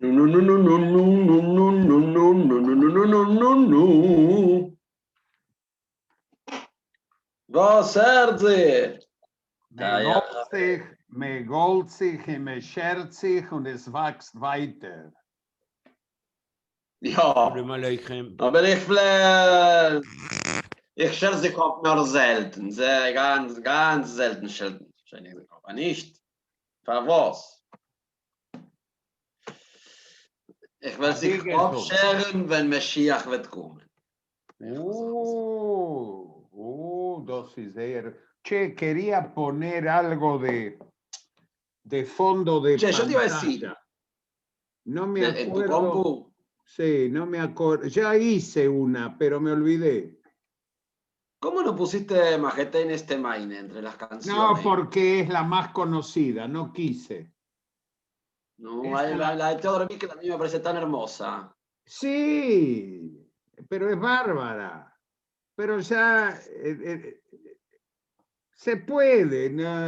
No, no, no, no, no, no, no, no, no, no, no, no, no, no, no. Was, Serze? Me golzig, me scherzig und es wächst weiter. Ja, aber ich scherze kommt nur selten, sehr ganz, ganz selten schelten. Aber nicht. Für was? Ich will sich abscheren, wenn Meschiach wird kommen. Das ist sehr... Che, quería poner algo de fondo de Che, yo te iba a decir, pantalla. No me en tu acuerdo. compu, Sí, no me acuerdo. Ya hice una, pero me olvidé. ¿cómo no pusiste Majete en este Maine entre las No, canciones? porque es la más conocida, no quise. No, la de Teodoro que a mí me parece tan hermosa. Sí, pero es bárbara. Pero ya se puede, ¿no?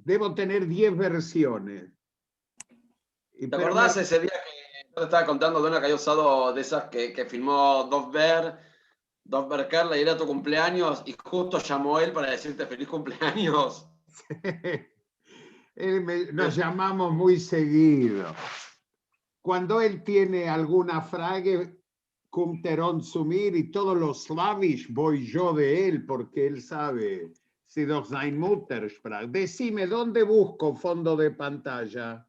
Debo tener 10 versiones. ¿Te acordás ese día que yo te estaba contando de una que había usado de esas que filmó Dovber Carla y era tu cumpleaños y justo llamó él para decirte feliz cumpleaños? Nos llamamos muy seguido. Cuando él tiene alguna frase, Kumteron Sumir y todos los slavish, voy yo de él porque él sabe. Si doch sein Muttersprach. Decime, ¿dónde busco fondo de pantalla?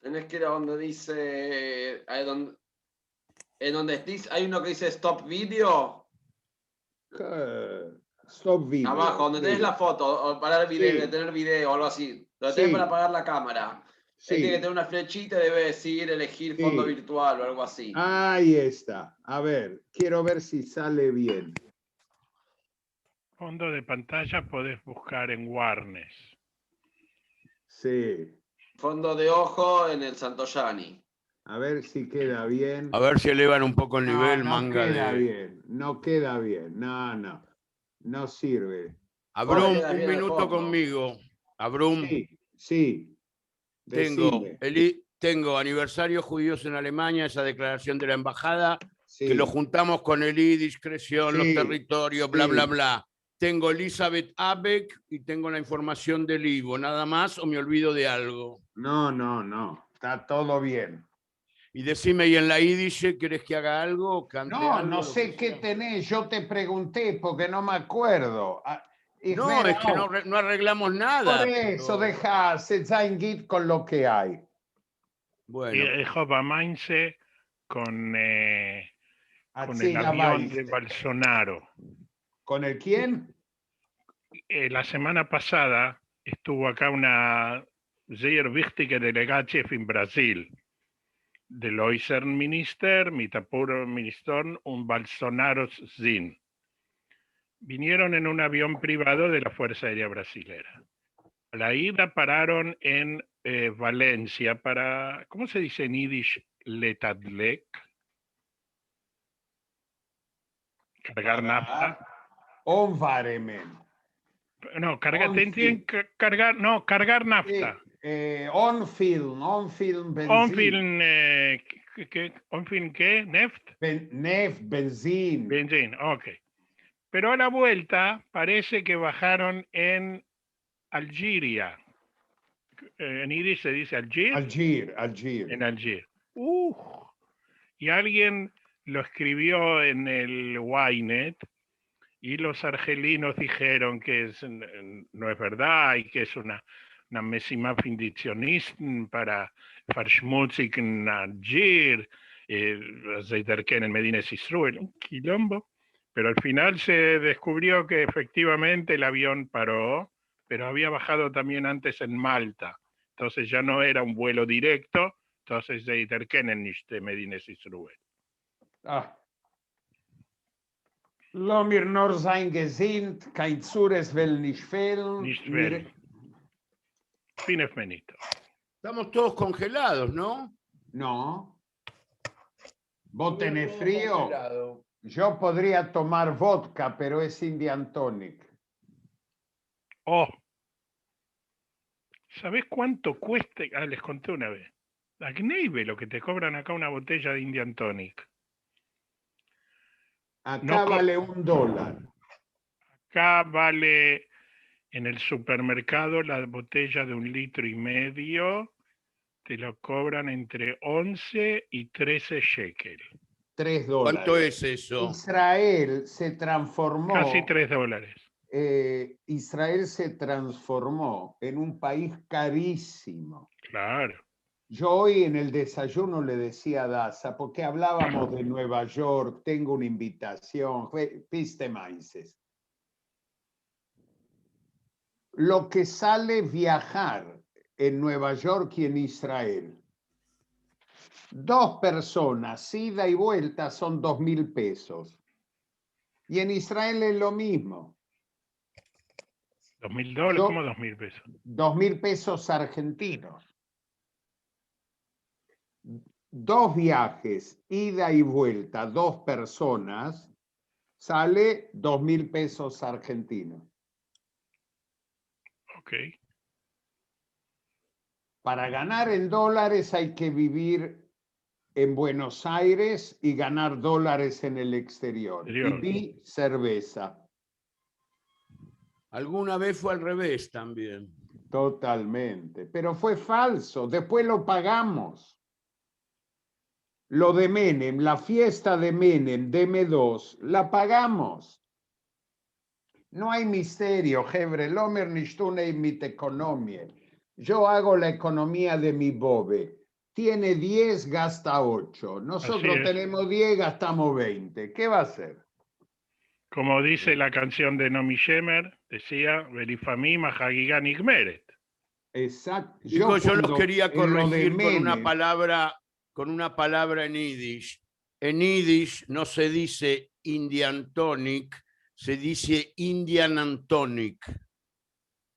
Tenés que ir a donde dice, en donde dice, hay uno que dice Stop Video. Stop Video. Abajo, donde tenés la foto, o parar el video, Sí. detener video o algo así. Lo Sí. tenés para apagar la cámara. Sí. Tiene que tener una flechita y debe decir elegir fondo virtual o algo así. Ahí está. A ver, quiero ver si sale bien. Fondo de pantalla podés buscar en Warnes. Sí. Fondo de ojo en el Santoyani. A ver si queda bien. A ver si elevan un poco el nivel, no manga queda de... bien. No queda bien. No. No sirve. Abrum, quedas un bien al minuto fondo. conmigo. Abrum. Sí. Tengo aniversarios judíos en Alemania, esa declaración de la embajada, Sí. que lo juntamos con el discreción, los territorios, bla, bla, bla. Tengo Elizabeth Abeck y tengo la información del Ivo. ¿Nada más o me olvido de algo? No. Está todo bien. Y decime, ¿y en la Yiddish querés que haga algo? ¿Cante algo? No sé qué tenés. Yo te pregunté porque no me acuerdo. No, es que no arreglamos nada. Por eso, deja sein Git con lo que hay. Bueno. Y Jova Mainze con el avión de Bolsonaro. ¿Con el quién? La semana pasada estuvo acá una sehr wichtige Delegatschaft en Brasil. Del Äußenminister, Ministern und Bolsonaro sind. Vinieron en un avión privado de la Fuerza Aérea Brasilera. A la ida pararon en Valencia para, ¿cómo se dice en Yiddish? Letadlek. Cargar nafta. Onvaremen. No, cargar nafta. Onfilm benzin. Onfilm, ¿qué? ¿Neft? Neft, benzin. Benzin, ok. Pero a la vuelta parece que bajaron en Algeria. En Yiddish se dice Algir. Algir. En Algir. Y alguien lo escribió en el Ynet y los argelinos dijeron que no es verdad y que es una messima findicionism para Verschmutzig en Algir, Zeiderken en Medina Israel, un quilombo. Pero al final se descubrió que efectivamente el avión paró, pero había bajado también antes en Malta. Entonces ya no era un vuelo directo, entonces Zeiderken en Medina Israel. Lomir nor sein gesinnt, kein Zures will nicht fehlen. Nicht fehlen. Fines menito. Estamos todos congelados, ¿no? No. ¿Vos tenés frío? Congelado. Yo podría tomar vodka, pero es Indian Tonic. ¿Sabés cuánto cuesta? Ah, les conté una vez. La Gneive, lo que te cobran acá una botella de Indian Tonic. Acá No vale $1. Acá vale en el supermercado la botella de 1,5 litros, te lo cobran entre 11 y 13 shekel. $3. ¿Cuánto es eso? Israel se transformó. Casi $3. Israel se transformó en un país carísimo. Claro. Yo hoy en el desayuno le decía a Daza, porque hablábamos de Nueva York, tengo una invitación, piste maíces. Lo que sale viajar en Nueva York y en Israel, 2 personas, ida y vuelta, son 2.000 pesos. Y en Israel es lo mismo. $2.000, ¿cómo 2.000 pesos? 2.000 pesos argentinos. 2 viajes, ida y vuelta, 2 personas, sale 2.000 pesos argentinos. Ok. Para ganar en dólares hay que vivir en Buenos Aires y ganar dólares en el exterior. Y cerveza. Alguna vez fue al revés también. Totalmente. Pero fue falso. Después lo pagamos. Lo de Menem, la fiesta de Menem, de M2, la pagamos. No hay misterio, Hebre, Lomer Nishtune mit economie. Yo hago la economía de mi bobe. Tiene 10, gasta 8. Nosotros tenemos 10, gastamos 20. ¿Qué va a hacer? Como dice la canción de Nomi Shemer, decía, Verifamim Hagigan Igmeret. Exacto. Yo los quería corregir con una palabra en Yiddish. En Yiddish no se dice Indian Tonic, se dice Indian and Tonic.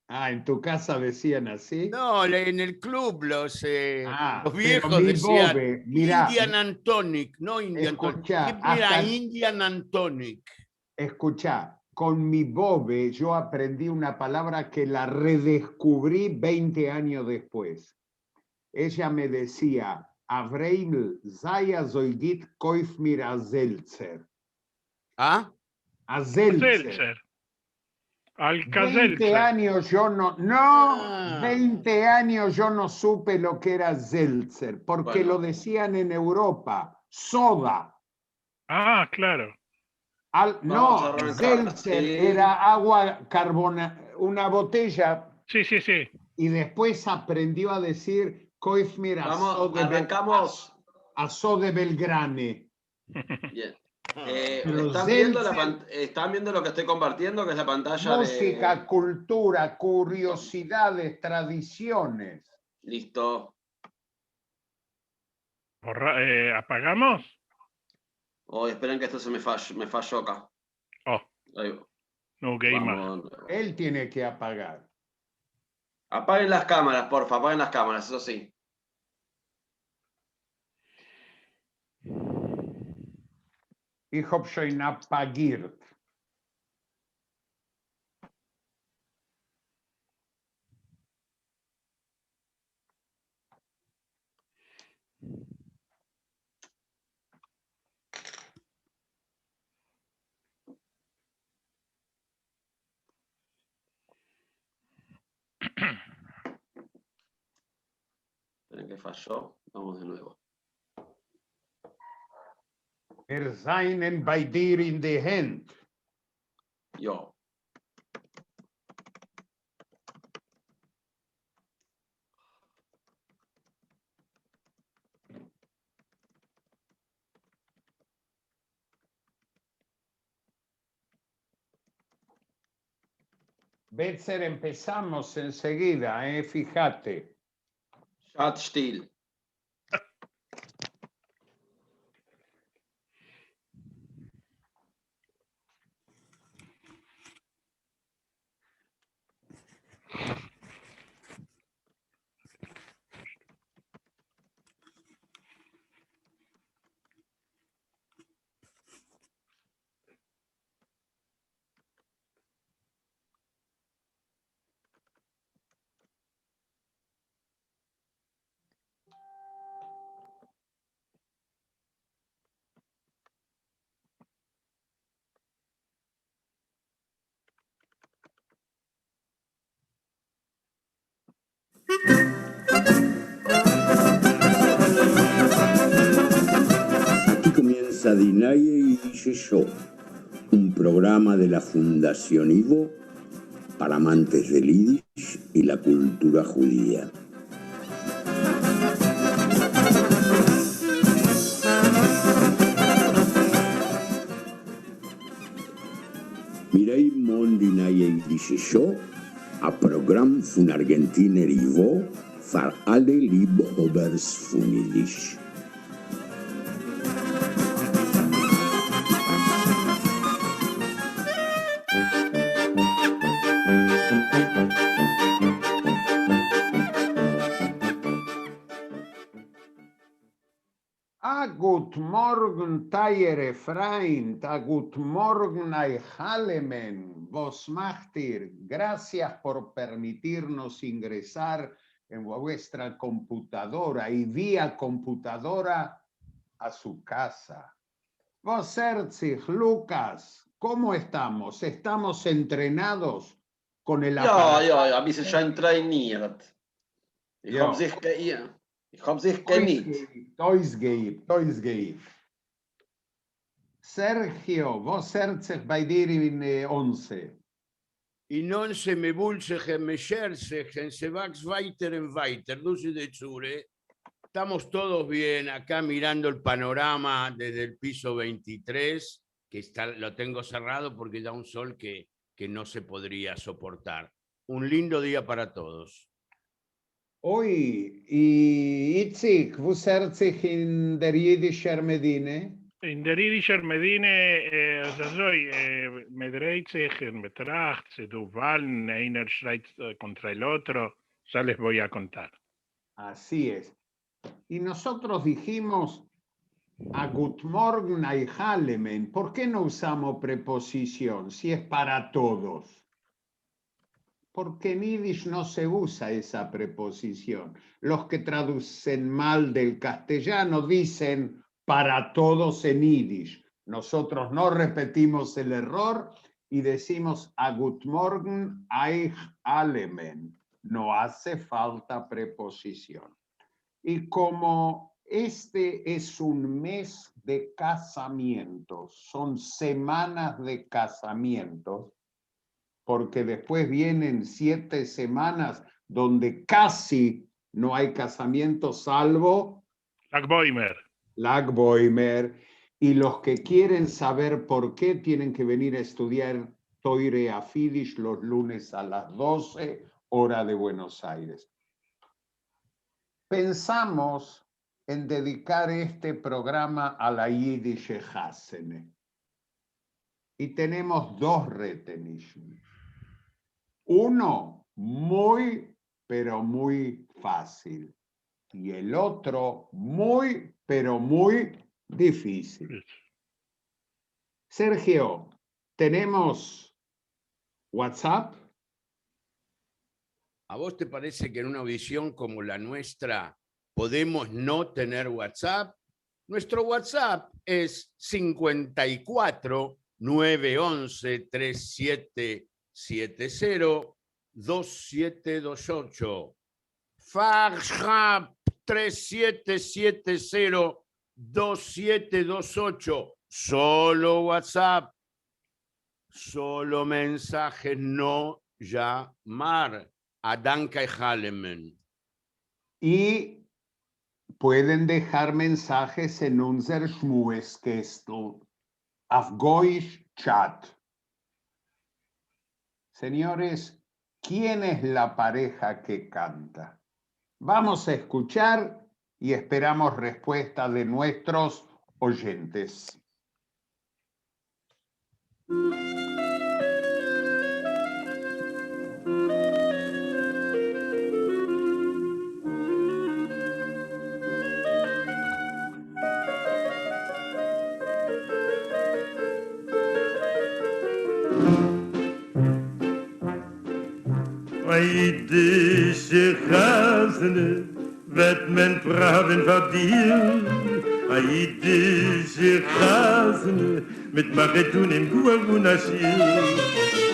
Ah, ¿en tu casa decían así? No, en el club los viejos decían bobe, Indian and Tonic, no Indian Tonic. Mira, Indian and Tonic. Escuchá, con mi bobe yo aprendí una palabra que la redescubrí 20 años después. Ella me decía, Avreil, Zaya Zoigit Koif mir a Seltzer. ¿Ah? A Seltzer. 20 años yo no, 20 años yo no supe lo que era Seltzer, porque lo decían en Europa, soda. Ah, claro. No, Seltzer era agua carbonada, una botella. Sí, sí, sí. Y después aprendió a decir Koifmir arrancamos a de Belgrane. Bien. ¿Están viendo lo que estoy compartiendo? Que es la pantalla música, cultura, curiosidades, tradiciones. Listo. ¿Apagamos? Oh, esperen que esto se me falló acá. Oh. Ahí. No, game. Él tiene que apagar. Apaguen las cámaras, porfa, apaguen las cámaras, eso sí. Ich hab schon appagiert. Esperen que falló. Vamos de nuevo. Seinen bei dir in die Hand. Yo. Betzer, empezamos enseguida, fíjate. Chat still. Sadinaye y Yesho, un programa de la Fundación Ivo para amantes del Yiddish y la cultura judía. Mirai Mondinaye y Yesho, a Programm von Argentiner Ivo, für alle Liebhabers von Yiddish. Gut Morgen, Tayere Freund, Gut Morgen, Halemen, vos machtir. Gracias por permitirnos ingresar en vuestra computadora y vía computadora a su casa. Vos Herzig, Lucas, ¿cómo estamos? ¿Estamos entrenados con el aparato? Ja, ein bisschen schon trainiert. Ich habe sich genießt. Toisgeib. Sergio, vos Herzig bei dir in 11. In 11 me Bulsech, me Scherzech, en Sevax weiter en weiter, Lucy de Chure. Estamos todos bien acá mirando el panorama desde el piso 23, que lo tengo cerrado porque da un sol que no se podría soportar. Un lindo día para todos. Oi, Itzik, wo Herzig in der Jiddischer Medine? In der Jiddischer Medine, me dreht sich en Betracht, se duvaln, einer schreit contra el otro, ya les voy a contar. Así es. Y nosotros dijimos a Gut Morgen, a Halemen. ¿Por qué no usamos preposición si es para todos? Porque en Yiddish no se usa esa preposición. Los que traducen mal del castellano dicen para todos en Yiddish. Nosotros no repetimos el error y decimos a Gut Morgen, Eich Allemen. No hace falta preposición. Y como este es un mes de casamientos, son semanas de casamientos, porque después vienen 7 semanas donde casi no hay casamiento salvo Lag Boimer. Y los que quieren saber por qué tienen que venir a estudiar Toire Afidish los lunes a las 12, hora de Buenos Aires. Pensamos en dedicar este programa a la Yiddish Hasene. Y tenemos 2 retenishim. Uno muy, pero muy fácil. Y el otro muy, pero muy difícil. Sergio, ¿tenemos WhatsApp? ¿A vos te parece que en una audición como la nuestra podemos no tener WhatsApp? Nuestro WhatsApp es 54 911 3770 2728. Faxrap 3770 2728. Solo WhatsApp. Solo mensajes, no llamar. A Danke Halemen. Y pueden dejar mensajes en unser Schmueskestel, auf Goish Chat. Señores, ¿quién es la pareja que canta? Vamos a escuchar y esperamos respuesta de nuestros oyentes. Jüdische Chasene wird men Frauen verdienen. A jüdische Chasene mit Maretun im Guagun Aschir.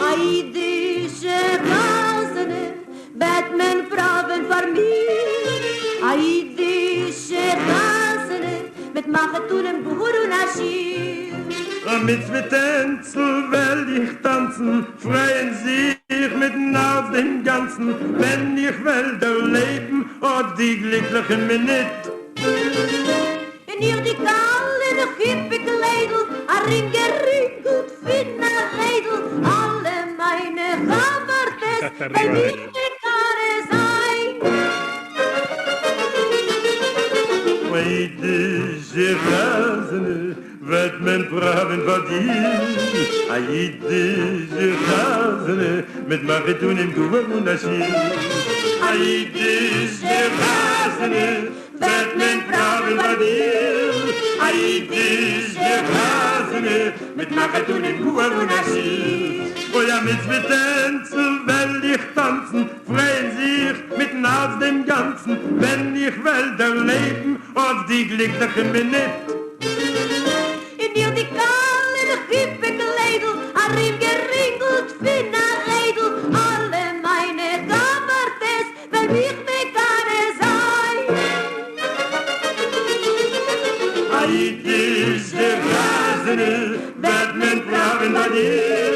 A jüdische Chasene wird men Frauen verdienen. A jüdische Chasene mit Maretun im Guagun Aschir. Schiel. Mit Tänzel will ich tanzen, freuen sich mitten auf dem Ganzen, wenn ich will leben und die glücklichen Minuten. En hier die kalle, de hippe Kleidel, a ringerinkelt, finna Redel, alle meine Gabertes, weil ich die Kare sein. Jüdische Rasene wird mein Braven verdient. A jüdische Rasene mit Maritun im Gubern und Aschil. A jüdische Rasene wird mein Braven verdient. A jüdische Rasene mit Maritun im Gubern und Aschil. Oh ja, mit Tänzel will ich tanzen, freuen sich mitten aus dem Ganzen, wenn ich will leben und die glücklichen Minuten. In hier die kalle, de hippe Kleidel, a ringerinkelt, finna Redel, alle meine Gabertes, weil ich die Kare sein. A jüdische Rasene wird mein Braven verdient.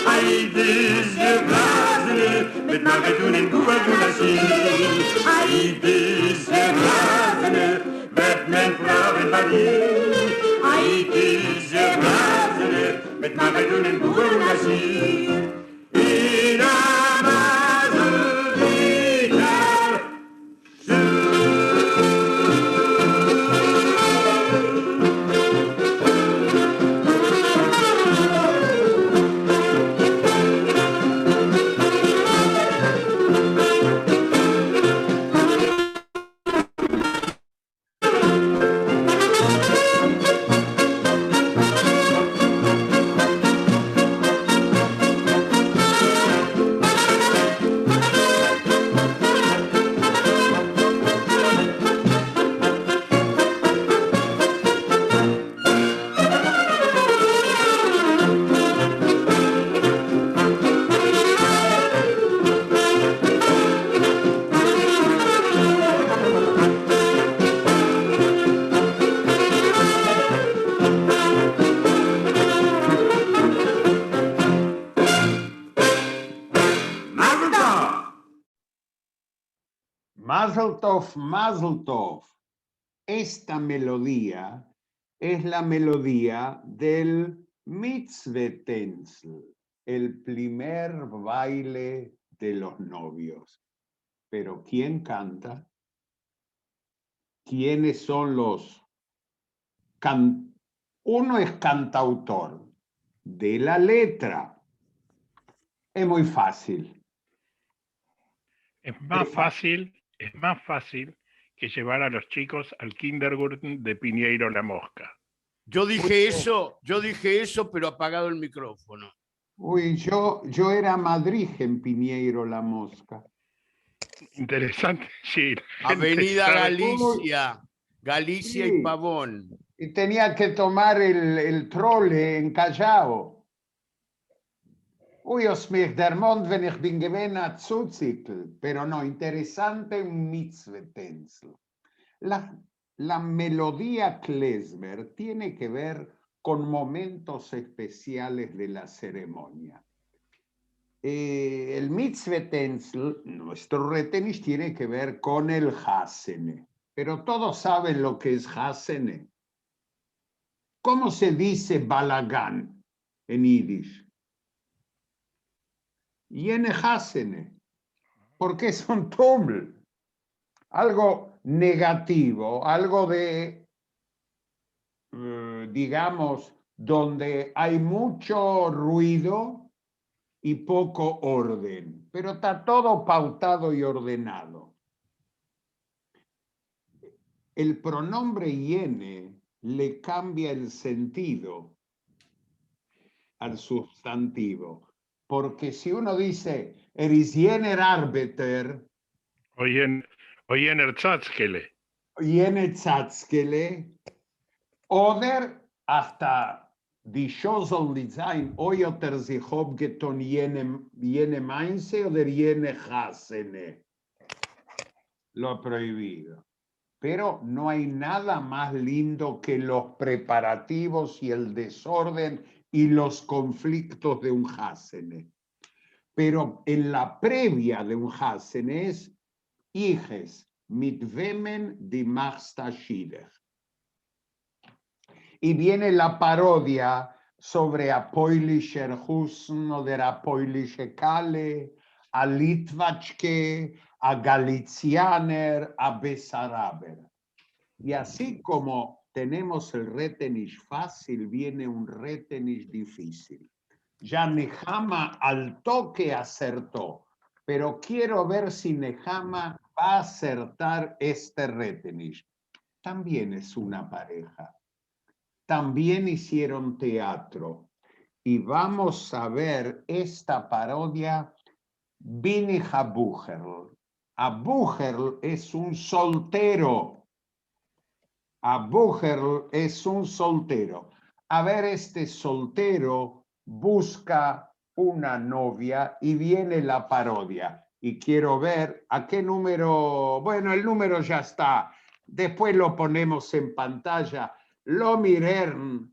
A jüdische Rasene mit Maritun im Gubern und Aschil. A jüdische Rasene wird mein Braven verdient. A jüdische Rasene mit Maritun im Gubern und Aschil. In Amazel wieder. Mazel tov, Mazel tov. Esta melodía es la melodía del Mitzvetänzel, el primer baile de los novios. Pero ¿quién canta? ¿Quiénes son los Uno es cantautor de la letra. Es muy fácil. Es más fácil que llevar a los chicos al kindergarten de Piñeiro La Mosca. Yo dije eso, pero apagado el micrófono. Uy, yo era Madrid en Piñeiro La Mosca. Interesante, sí. Avenida Galicia Sí. y Pavón. Y tenía que tomar el trole en Callao. Uy, os mich der Mond, wenn ich bin gewesen a Zuzitl. Pero no, interesante un Mitzvetänzel. La melodía klezmer tiene que ver con momentos especiales de la ceremonia. El Mitzvetänzel, nuestro retenish, tiene que ver con el Hasene. Pero todos saben lo que es Hasene. ¿Cómo se dice balagán en Yiddish? Yene Hasene. Porque es un tumble. Algo negativo, algo de, digamos, donde hay mucho ruido y poco orden, pero está todo pautado y ordenado. El pronombre yene le cambia el sentido al sustantivo, porque si uno dice is jener Arbeiter, Jener Zatzkele. Jener Zatzkele, oder hasta die Show soll nicht sein, oyoter sich obgeton jene Mainze oder jene Hasene. Lo prohibido. pero no hay nada más lindo que los preparativos y el desorden y los conflictos de un Hasene. Pero en la previa de un Hasene es Iges mit Vemen die Machstashider. Y viene la parodia sobre Apoilischer Husn o der Apoilische Kale, a Litvachke, a Galicianer, a Besaraber. Y así como tenemos el Retenish fácil, viene un Retenish difícil. Ya Nehama al toque acertó, pero quiero ver si Nehama va a acertar este Retenish. También es una pareja. También hicieron teatro. Y vamos a ver esta parodia Bini Habucherl. Abucherl es un soltero. Abucherl es un soltero. A ver, este soltero busca una novia y viene la parodia. Y quiero ver a qué número, bueno, el número ya está. Después lo ponemos en pantalla. Lo mirern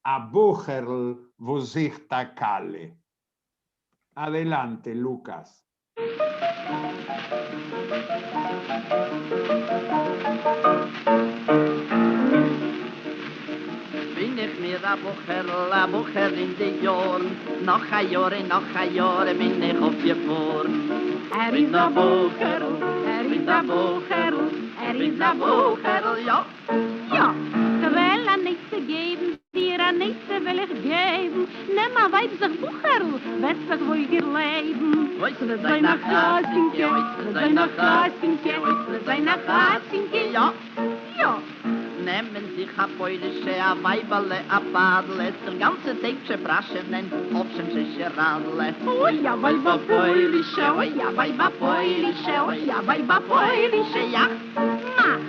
Abucherl vosichta kale. Adelante, Lucas. Bin ich mir a Bucher in die Jorn, noch a Jahre bin ich auf die Vorn. Is a Bucher, is a Bucher, is a Bucher, ja. Ja, will a nächste geben, dir a nächste will ich geben. Nimm a weib sich Bucher, wird sich wohl geleben. Sei nach Hasinke, sei nach Hasinke, sei nach Hasinke, ja. Ja. Nehmen sich a Poilische, a Weiberle, a Badle, der ganze Tägsche Braschenen, Hopschen sich Radle. Oh ja, Weiber Poilische, oh ja, Weiber Poilische, oh ja, Weiber Poilische, ja. Mach,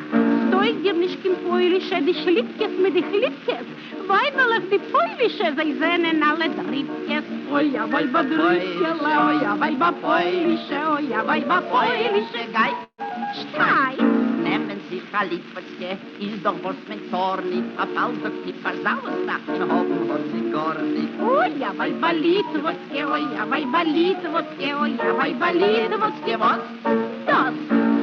stoi dir nicht in Poilische, die Schlippkes mit die Schlippkes. Weiberle, die Poilische, sie sehnen alle Drittkes. Oh ja, Weiber Drittkes, oh ja, Weiber Poilische, oh ja, Weiber Poilische, gei. Streit. Nehmen sich a Lippetske, ist doch was mit Zorni, a Falsok, die Versauersnachten haben, was sie gar nicht. Oh ja, Weiber Littwotske, oh ja, Weiber Littwotske, oh ja, Weiber Littwotske, was? Das,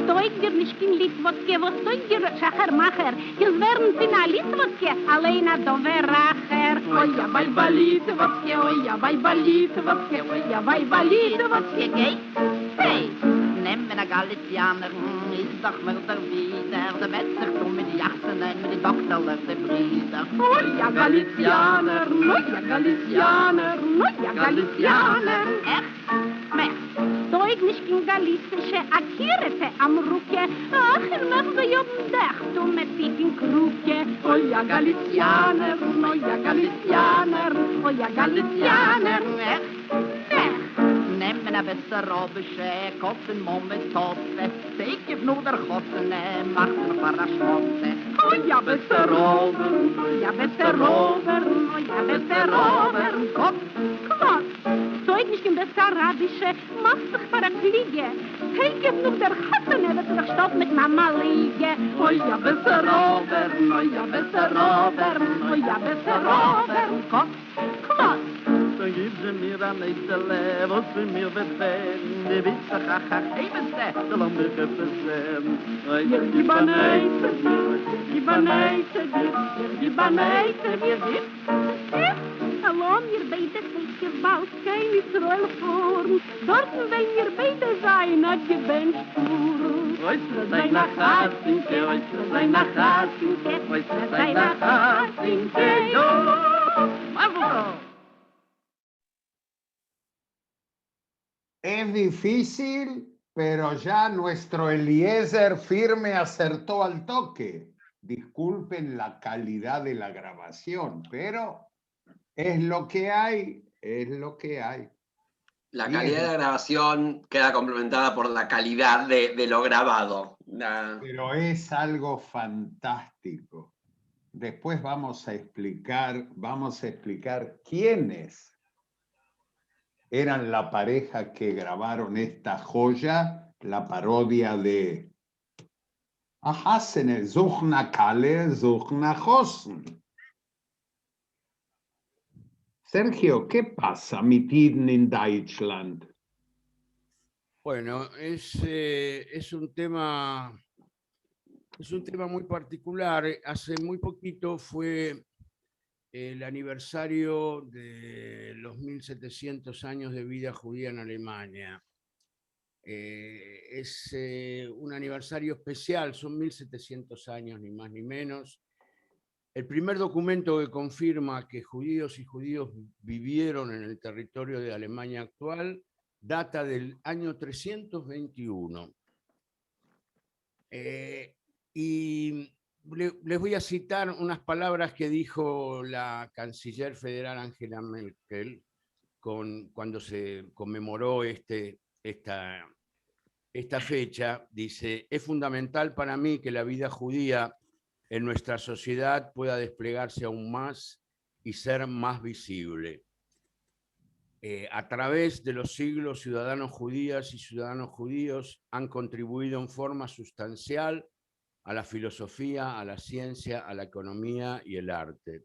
steig dir nicht in Littwotske, was steig dir, Schachermacher, jetzt werden sie na Littwotske, allein a Doveracher. Oh ja, Weiber Littwotske, oh ja, Weiber Littwotske, oh ja, Weiber Littwotske, geh, hey! Nehmen a Galicianer, ist doch mal der Wieder, der wird sich tun mit die Jachtenen, mit die Doktorler, die Brüder. Oh ja, Galicianer, oh ja, Galicianer, oh ja, Galicianer. Echt? Mehr. Steig nicht in Galizische Akirete am Rucke, ach, möchte ich um Dach, mit Pippen Kruke. Oh ja, Galicianer, oh ja, Galicianer, oh ja, Galicianer. Echt? Mehr. Nehmen a Besserobische, Koffen, Moment, Toffe, Tekev nur der Chossene, macht mir Paraschmotte. Oh ja, Besserobern, oh ja, Besserobern, oh ja, Besserobern, Kopf, Quatsch. Steig nicht in Bessarabische, mach dich Parakliege. Tekev nur der Chossene, wird sich stopp mit Mama liege. Oh ja, Besserobern, oh ja, Besserobern, oh ja, Besserobern, Kopf, Quatsch. Dann gib sie mir am Nächstele, was für mir wird werden. Die Witze, ach, ebenste, soll mich versehen. Ich gib an Eite dir, ich gib an Eite dir, ich gib an Eite dir, hallo, mir beide sich gebaut, kein Israel vorn. Dort, wenn wir beide sein, hat gewünscht Spuren. Oistre sei nach Hasinke, oistre sei nach Hasinke, oistre sei nach Hasinke, jo! Bravo! Es difícil, pero ya nuestro Eliezer firme acertó al toque. Disculpen la calidad de la grabación, pero es lo que hay, es lo que hay. La calidad de la grabación queda complementada por la calidad de lo grabado. Pero es algo fantástico. Después vamos a explicar quiénes eran la pareja que grabaron esta joya, la parodia de a Hasene, such nach Kalle, such nach Hossen. Sergio, ¿qué pasa mit Juden in Deutschland? Bueno, es un tema muy particular. Hace muy poquito fue el aniversario de los 1700 años de vida judía en Alemania. Es un aniversario especial, son 1700 años, ni más ni menos. El primer documento que confirma que judíos y judíos vivieron en el territorio de Alemania actual data del año 321. Y les voy a citar unas palabras que dijo la canciller federal Angela Merkel cuando se conmemoró esta fecha. Dice: es fundamental para mí que la vida judía en nuestra sociedad pueda desplegarse aún más y ser más visible. A través de los siglos, ciudadanos judías y ciudadanos judíos han contribuido en forma sustancial a la filosofía, a la ciencia, a la economía y el arte.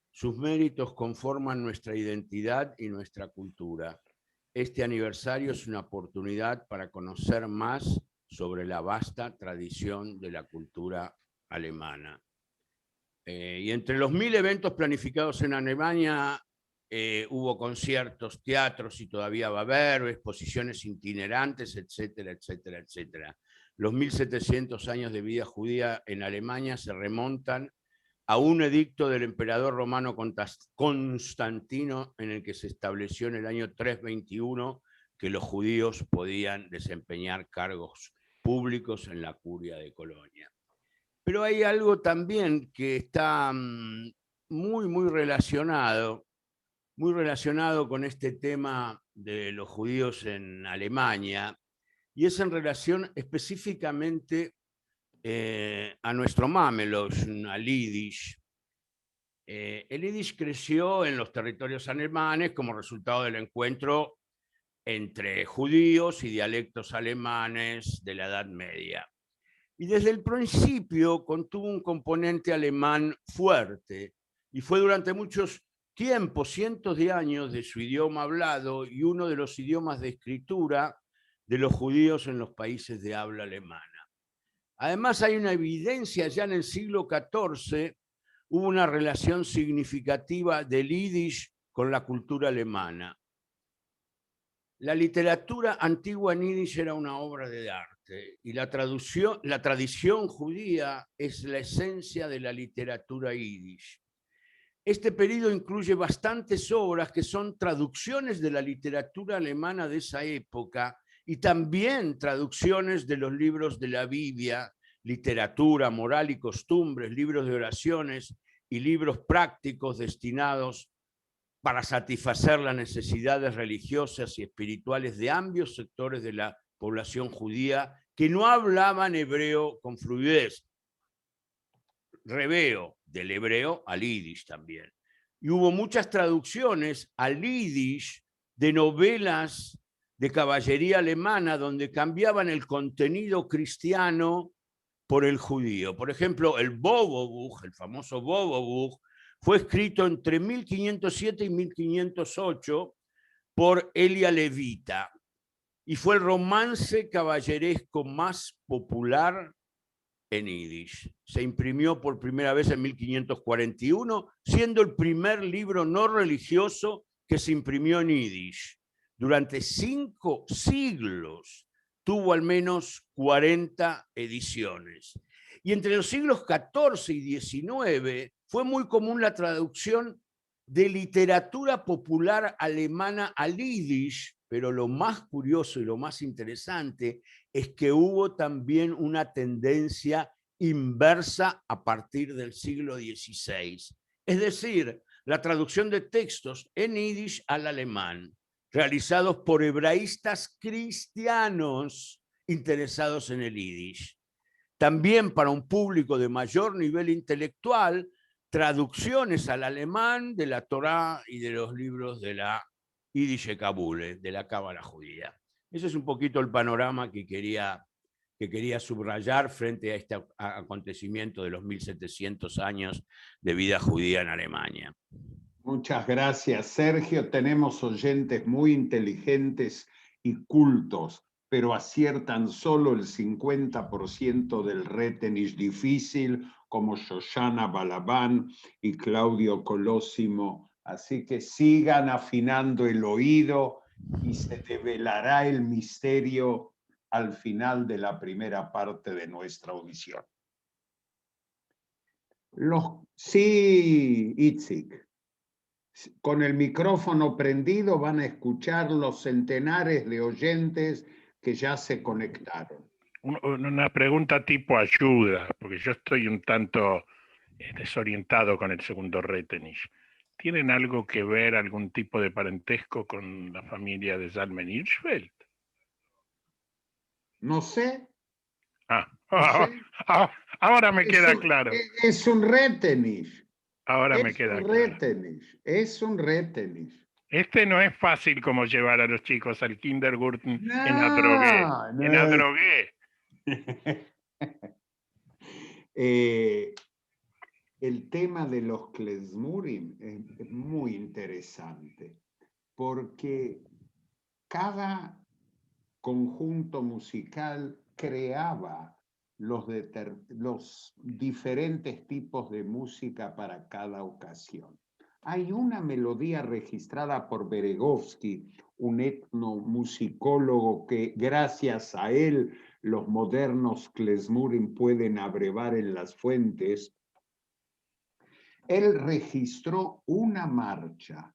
Sus méritos conforman nuestra identidad y nuestra cultura. Este aniversario es una oportunidad para conocer más sobre la vasta tradición de la cultura alemana. Y entre los 1000 eventos planificados en Alemania, hubo conciertos, teatros, y todavía va a haber exposiciones itinerantes, etcétera, etcétera, etcétera. Los 1700 años de vida judía en Alemania se remontan a un edicto del emperador romano Constantino, en el que se estableció en el año 321 que los judíos podían desempeñar cargos públicos en la curia de Colonia. Pero hay algo también que está muy relacionado con este tema de los judíos en Alemania, y es en relación específicamente a nuestro Mamelush, al Yiddish. El Yiddish creció en los territorios alemanes como resultado del encuentro entre judíos y dialectos alemanes de la Edad Media. Y desde el principio contuvo un componente alemán fuerte, y fue durante muchos tiempos, cientos de años, de su idioma hablado y uno de los idiomas de escritura de los judíos en los países de habla alemana. Además, hay una evidencia: ya en el siglo XIV hubo una relación significativa del Yiddish con la cultura alemana. La literatura antigua en Yiddish era una obra de arte, y la tradición judía es la esencia de la literatura Yiddish. Este periodo incluye bastantes obras que son traducciones de la literatura alemana de esa época, y también traducciones de los libros de la Biblia, literatura, moral y costumbres, libros de oraciones y libros prácticos destinados para satisfacer las necesidades religiosas y espirituales de amplios sectores de la población judía que no hablaban hebreo con fluidez. Reveo, del hebreo al yiddish también. Y hubo muchas traducciones al yiddish de novelas de caballería alemana donde cambiaban el contenido cristiano por el judío. Por ejemplo, el Bobobuch, el famoso Bobobuch, fue escrito entre 1507 y 1508 por Elia Levita, y fue el romance caballeresco más popular en yiddish. Se imprimió por primera vez en 1541, siendo el primer libro no religioso que se imprimió en yiddish. Durante 5 siglos tuvo al menos 40 ediciones. Y entre los siglos XIV y XIX fue muy común la traducción de literatura popular alemana al yiddish, pero lo más curioso y lo más interesante es que hubo también una tendencia inversa a partir del siglo XVI. Es decir, la traducción de textos en yiddish al alemán, realizados por hebraístas cristianos interesados en el yiddish. También para un público de mayor nivel intelectual, traducciones al alemán de la Torá y de los libros de la Yiddish Kabule, de la Cábala judía. Ese es un poquito el panorama que quería que quería subrayar frente a este acontecimiento de los 1700 años de vida judía en Alemania. Muchas gracias, Sergio. Tenemos oyentes muy inteligentes y cultos, pero aciertan solo el 50% del Retenich difícil, como Shoshana Balaban y Claudio Colosimo. Así que sigan afinando el oído y se develará el misterio al final de la primera parte de nuestra audición. Sí, Itzik. Con el micrófono prendido van a escuchar los centenares de oyentes que ya se conectaron. Una pregunta tipo ayuda, porque yo estoy un tanto desorientado con el segundo Retenich. ¿Tienen algo que ver, algún tipo de parentesco con la familia de Zalmen Hirschfeld? No sé. Ahora me queda claro. Es un Retenich. Ahora me queda claro. Es un Retenich. Este no es fácil como llevar a los chicos al Kindergarten en Adrogué. El tema de los klezmurim es muy interesante porque cada conjunto musical creaba los diferentes tipos de música para cada ocasión. Hay una melodía registrada por Beregovsky, un etnomusicólogo que gracias a él los modernos klezmurim pueden abrevar en las fuentes. Él registró una marcha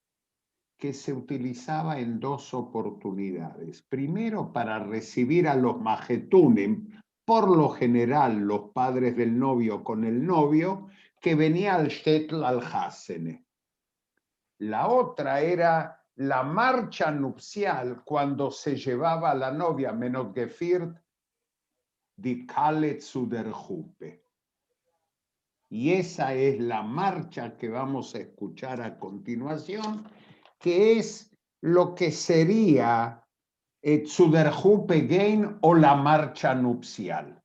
que se utilizaba en dos oportunidades. Primero, para recibir a los majetunim, por lo general los padres del novio con el novio, que venía al Shtetl al-Hasene. La otra era la marcha nupcial cuando se llevaba a la novia Menot Gefirt die Kalle zu der Hupe. Y esa es la marcha que vamos a escuchar a continuación, que es lo que sería zu der Hupe gehen o la marcha nupcial.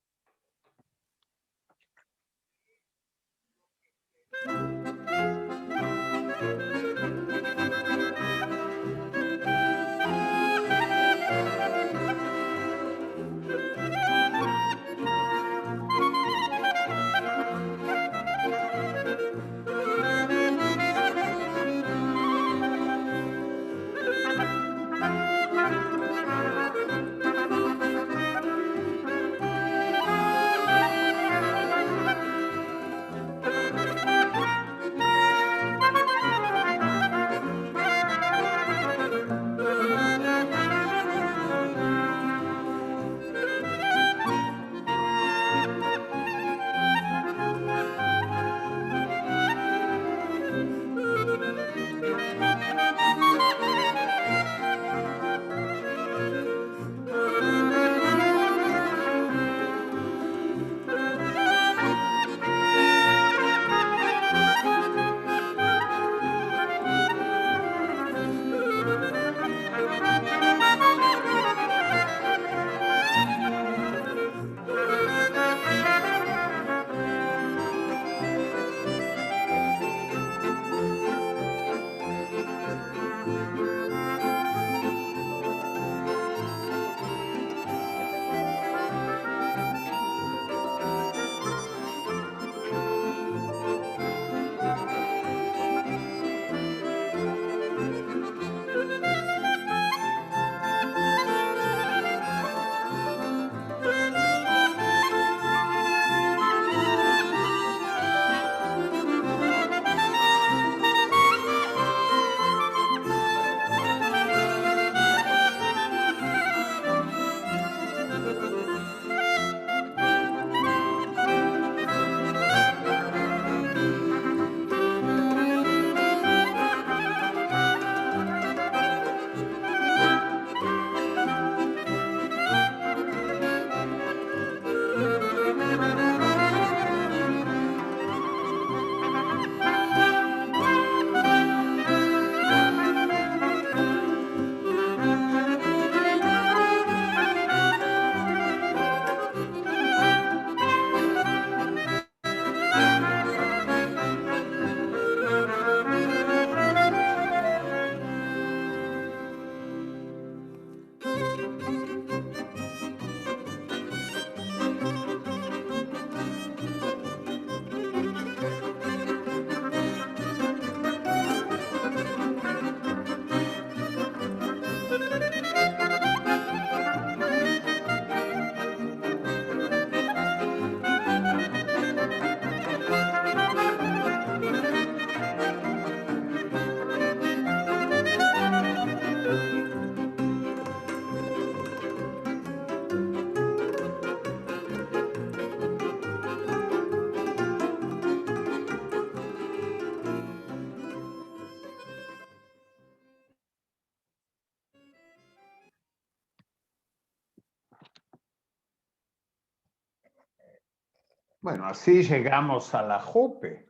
Bueno, así llegamos a la Jope.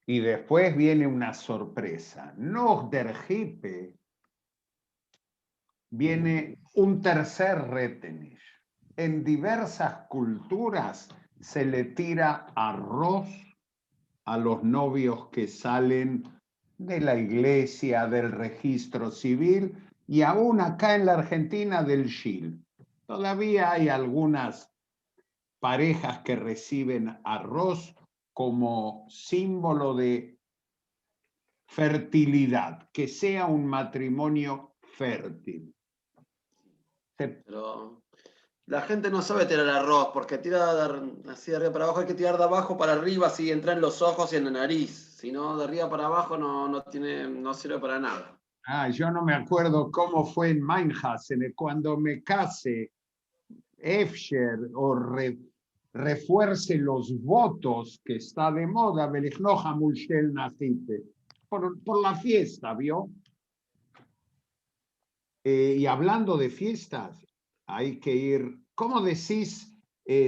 Y después viene una sorpresa. Nach der Hippe viene un tercer Retenish. En diversas culturas se le tira arroz a los novios que salen de la iglesia, del registro civil y aún acá en la Argentina del Shil. Todavía hay algunas parejas que reciben arroz como símbolo de fertilidad, que sea un matrimonio fértil. Pero la gente no sabe tirar arroz, porque tira así de arriba para abajo, hay que tirar de abajo para arriba, así entra en los ojos y en la nariz. Si no, de arriba para abajo no sirve para nada. Yo no me acuerdo cómo fue en Mainhassen, cuando me case, Efsher o refuerce los votos que está de moda, por la fiesta, ¿vio? Y hablando de fiestas, hay que ir, ¿cómo decís,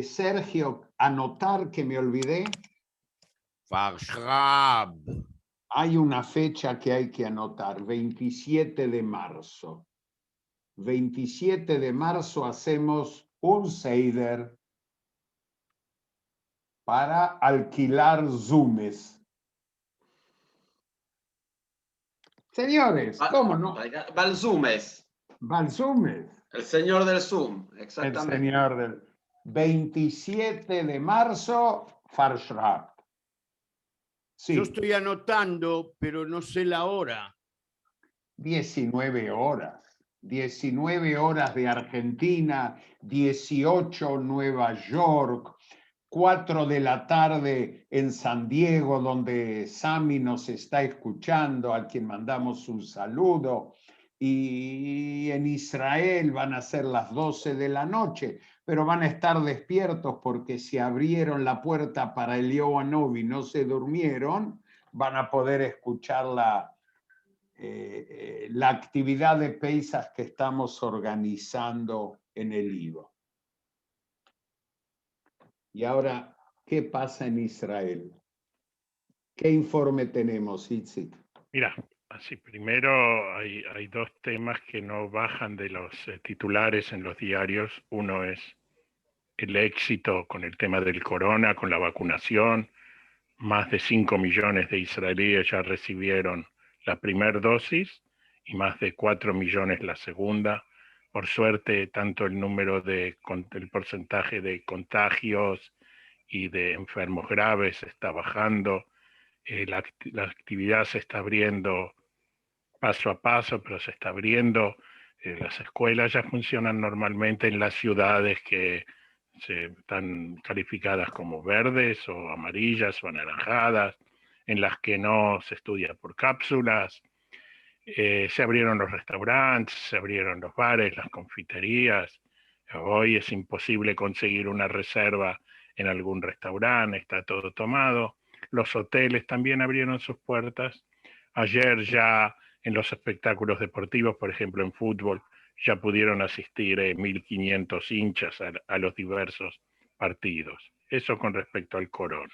Sergio, anotar que me olvidé? Farshab. Hay una fecha que hay que anotar, 27 de marzo. 27 de marzo hacemos un Seider para alquilar Zoomes. Señores, ¿cómo no? Balzumes. Balzumes. El señor del Zoom, exactamente. El señor del 27 de marzo, Farshab. Sí. Yo estoy anotando, pero no sé la hora. 19 horas. 19 horas de Argentina, 18 Nueva York, 4 de la tarde en San Diego, donde Sami nos está escuchando, a quien mandamos un saludo. Y en Israel van a ser las 12 de la noche, pero van a estar despiertos porque si abrieron la puerta para el Yoanovi y no se durmieron, van a poder escuchar la actividad de Pesach que estamos organizando en el IVO. Y ahora, ¿qué pasa en Israel? ¿Qué informe tenemos, Itzik? Mira, así primero hay dos temas que no bajan de los titulares en los diarios. Uno es el éxito con el tema del corona, con la vacunación. Más de 5 millones de israelíes ya recibieron la primera dosis y más de 4 millones la segunda. Por suerte, tanto el porcentaje de contagios y de enfermos graves está bajando. La actividad se está abriendo paso a paso, pero se está abriendo. Las escuelas ya funcionan normalmente en las ciudades que están calificadas como verdes o amarillas o anaranjadas, en las que no se estudia por cápsulas. Se abrieron los restaurantes, se abrieron los bares, las confiterías. Hoy es imposible conseguir una reserva en algún restaurante, está todo tomado. Los hoteles también abrieron sus puertas. Ayer ya en los espectáculos deportivos, por ejemplo en fútbol, ya pudieron asistir 1.500 hinchas a los diversos partidos. Eso con respecto al corona.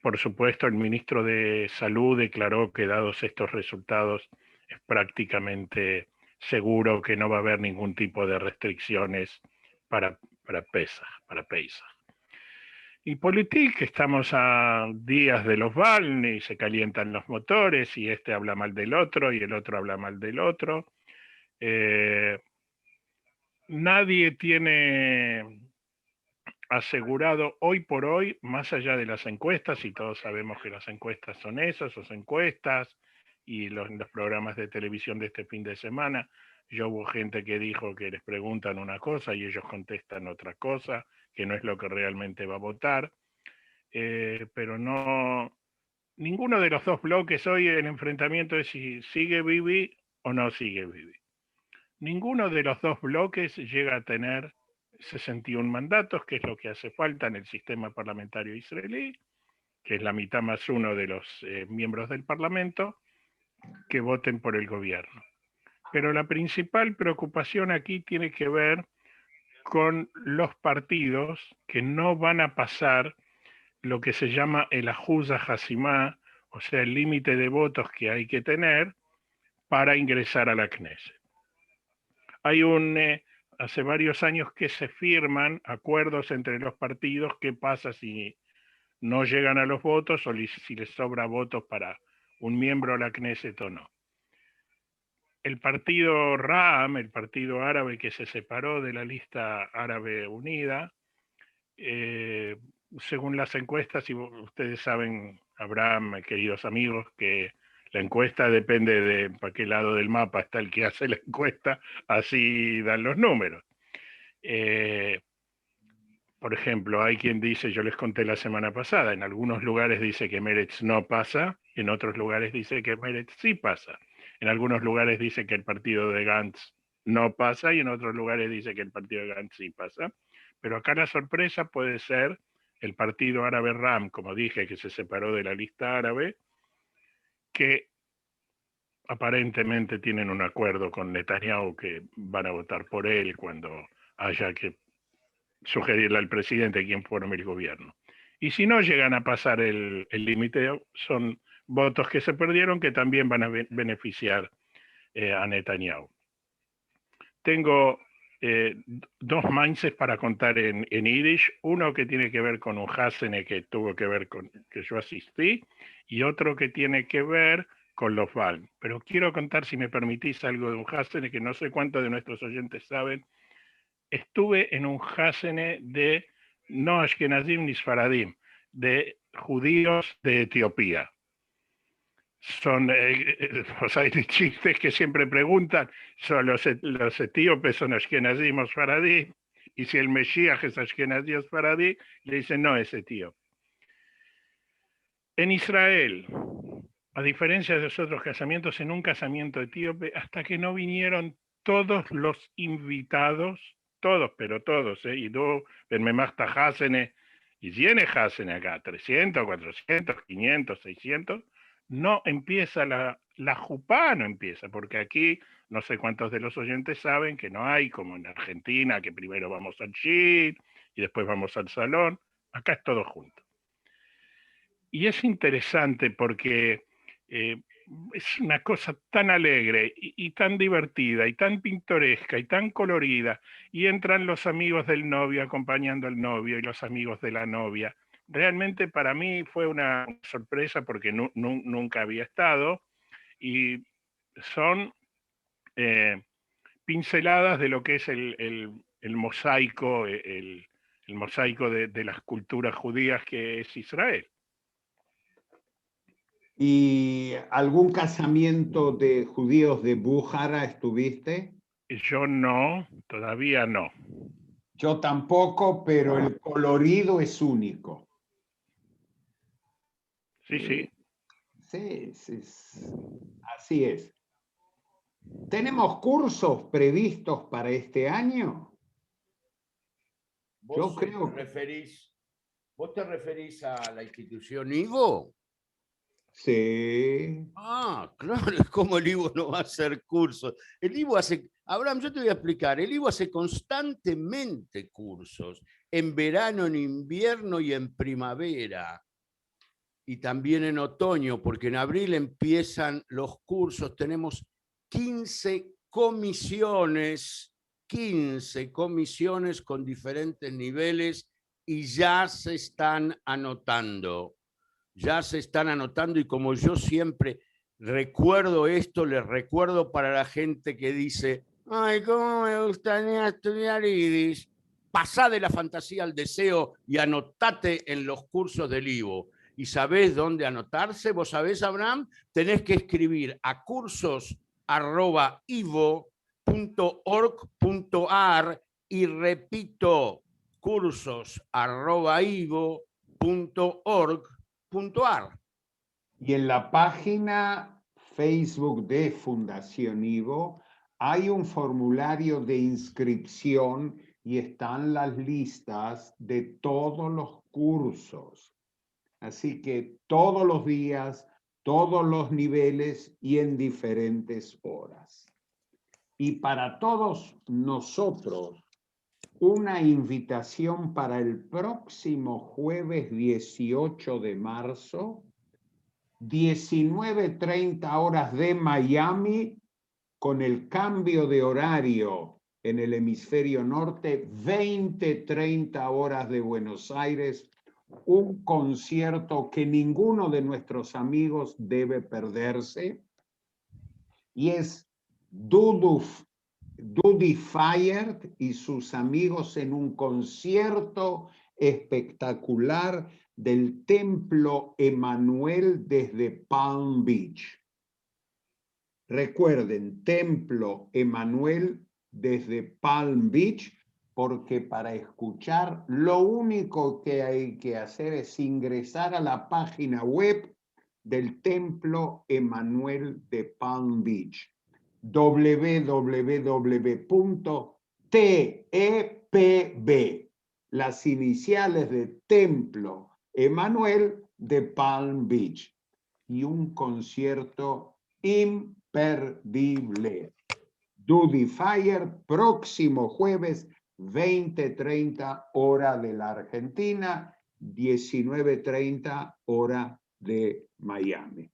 Por supuesto, el ministro de Salud declaró que dados estos resultados es prácticamente seguro que no va a haber ningún tipo de restricciones para Pesach. Y Politik, estamos a días de los Balni, y se calientan los motores, y este habla mal del otro, y el otro habla mal del otro. Nadie tiene asegurado hoy por hoy, más allá de las encuestas, y todos sabemos que las encuestas son esas, o encuestas, y los programas de televisión de este fin de semana, yo hubo gente que dijo que les preguntan una cosa y ellos contestan otra cosa, que no es lo que realmente va a votar, pero no, ninguno de los dos bloques hoy el enfrentamiento es si sigue Bibi o no sigue Bibi. Ninguno de los dos bloques llega a tener 61 mandatos, que es lo que hace falta en el sistema parlamentario israelí, que es la mitad más uno de los miembros del Parlamento, que voten por el gobierno. Pero la principal preocupación aquí tiene que ver con los partidos que no van a pasar lo que se llama el Ajuza Hasimá, o sea, el límite de votos que hay que tener para ingresar a la Knesset. Hay hace varios años que se firman acuerdos entre los partidos qué pasa si no llegan a los votos o si les sobra votos para un miembro a la Knesset o no. El partido Ra'am, el partido árabe que se separó de la lista árabe unida, según las encuestas, y ustedes saben, Abraham, queridos amigos, que la encuesta depende de para qué lado del mapa está el que hace la encuesta, así dan los números. Por ejemplo, hay quien dice, yo les conté la semana pasada, en algunos lugares dice que Meretz no pasa, en otros lugares dice que Meretz sí pasa. En algunos lugares dice que el partido de Gantz no pasa y en otros lugares dice que el partido de Gantz sí pasa. Pero acá la sorpresa puede ser el partido árabe Ram, como dije, que se separó de la lista árabe, que aparentemente tienen un acuerdo con Netanyahu que van a votar por él cuando haya que sugerirle al presidente quién forme el gobierno. Y si no llegan a pasar el límite, son votos que se perdieron que también van a beneficiar a Netanyahu. Tengo dos mindses para contar en Yiddish, uno que tiene que ver con un Hasene que tuvo que ver con que yo asistí y otro que tiene que ver con los Balm. Pero quiero contar, si me permitís, algo de un Hasene que no sé cuántos de nuestros oyentes saben. Estuve en un Hasene de no Ashkenazim ni Sfaradim, de judíos de Etiopía. Son, hay chistes que siempre preguntan, son los etíopes son Ashkenazim o Sfaradim, y si el Mesías es Ashkenazí o Sfaradim, le dicen no, es etíope. En Israel, a diferencia de los otros casamientos, en un casamiento etíope, hasta que no vinieron todos los invitados, todos, pero todos, y tú, Benmemachta Hasene, y tiene Hasene acá, 300, 400, 500, 600, no empieza la jupá, no empieza, porque aquí no sé cuántos de los oyentes saben que no hay, como en Argentina, que primero vamos al shit y después vamos al salón, acá es todo junto. Y es interesante porque es una cosa tan alegre y tan divertida y tan pintoresca y tan colorida, y entran los amigos del novio acompañando al novio y los amigos de la novia. Realmente para mí fue una sorpresa porque nunca había estado, y son pinceladas de lo que es el mosaico, el mosaico de las culturas judías que es Israel. ¿Y algún casamiento de judíos de Bújara estuviste? Yo no, todavía no. Yo tampoco, pero el colorido es único. Sí, sí. Sí, así es. ¿Tenemos cursos previstos para este año? ¿Vos te referís a la institución IVO? Sí. Ah, claro, ¿cómo el IVO no va a hacer cursos? El IVO hace, Abraham, yo te voy a explicar, el IVO hace constantemente cursos, en verano, en invierno y en primavera, y también en otoño, porque en abril empiezan los cursos, tenemos 15 comisiones con diferentes niveles y ya se están anotando. Y como yo siempre recuerdo esto, les recuerdo para la gente que dice, ay, cómo me gustaría estudiar Yiddish. Pasá de la fantasía al deseo y anotate en los cursos del IVO. ¿Y sabés dónde anotarse? ¿Vos sabés, Abraham? Tenés que escribir a cursos@ivo.org.ar y repito, cursos@ivo.org.ar. Y en la página Facebook de Fundación IVO hay un formulario de inscripción y están las listas de todos los cursos. Así que todos los días, todos los niveles y en diferentes horas. Y para todos nosotros, una invitación para el próximo jueves 18 de marzo, 19:30 horas de Miami, con el cambio de horario en el hemisferio norte, 20:30 horas de Buenos Aires, un concierto que ninguno de nuestros amigos debe perderse, y es Dudy Fire y sus amigos en un concierto espectacular del Templo Emanuel desde Palm Beach. Recuerden, Templo Emanuel desde Palm Beach, porque para escuchar lo único que hay que hacer es ingresar a la página web del Templo Emanuel de Palm Beach, www.TEPB, las iniciales de Templo Emanuel de Palm Beach, y un concierto imperdible. Dudy Fire, próximo jueves, 20:30 hora de la Argentina, 19:30 hora de Miami.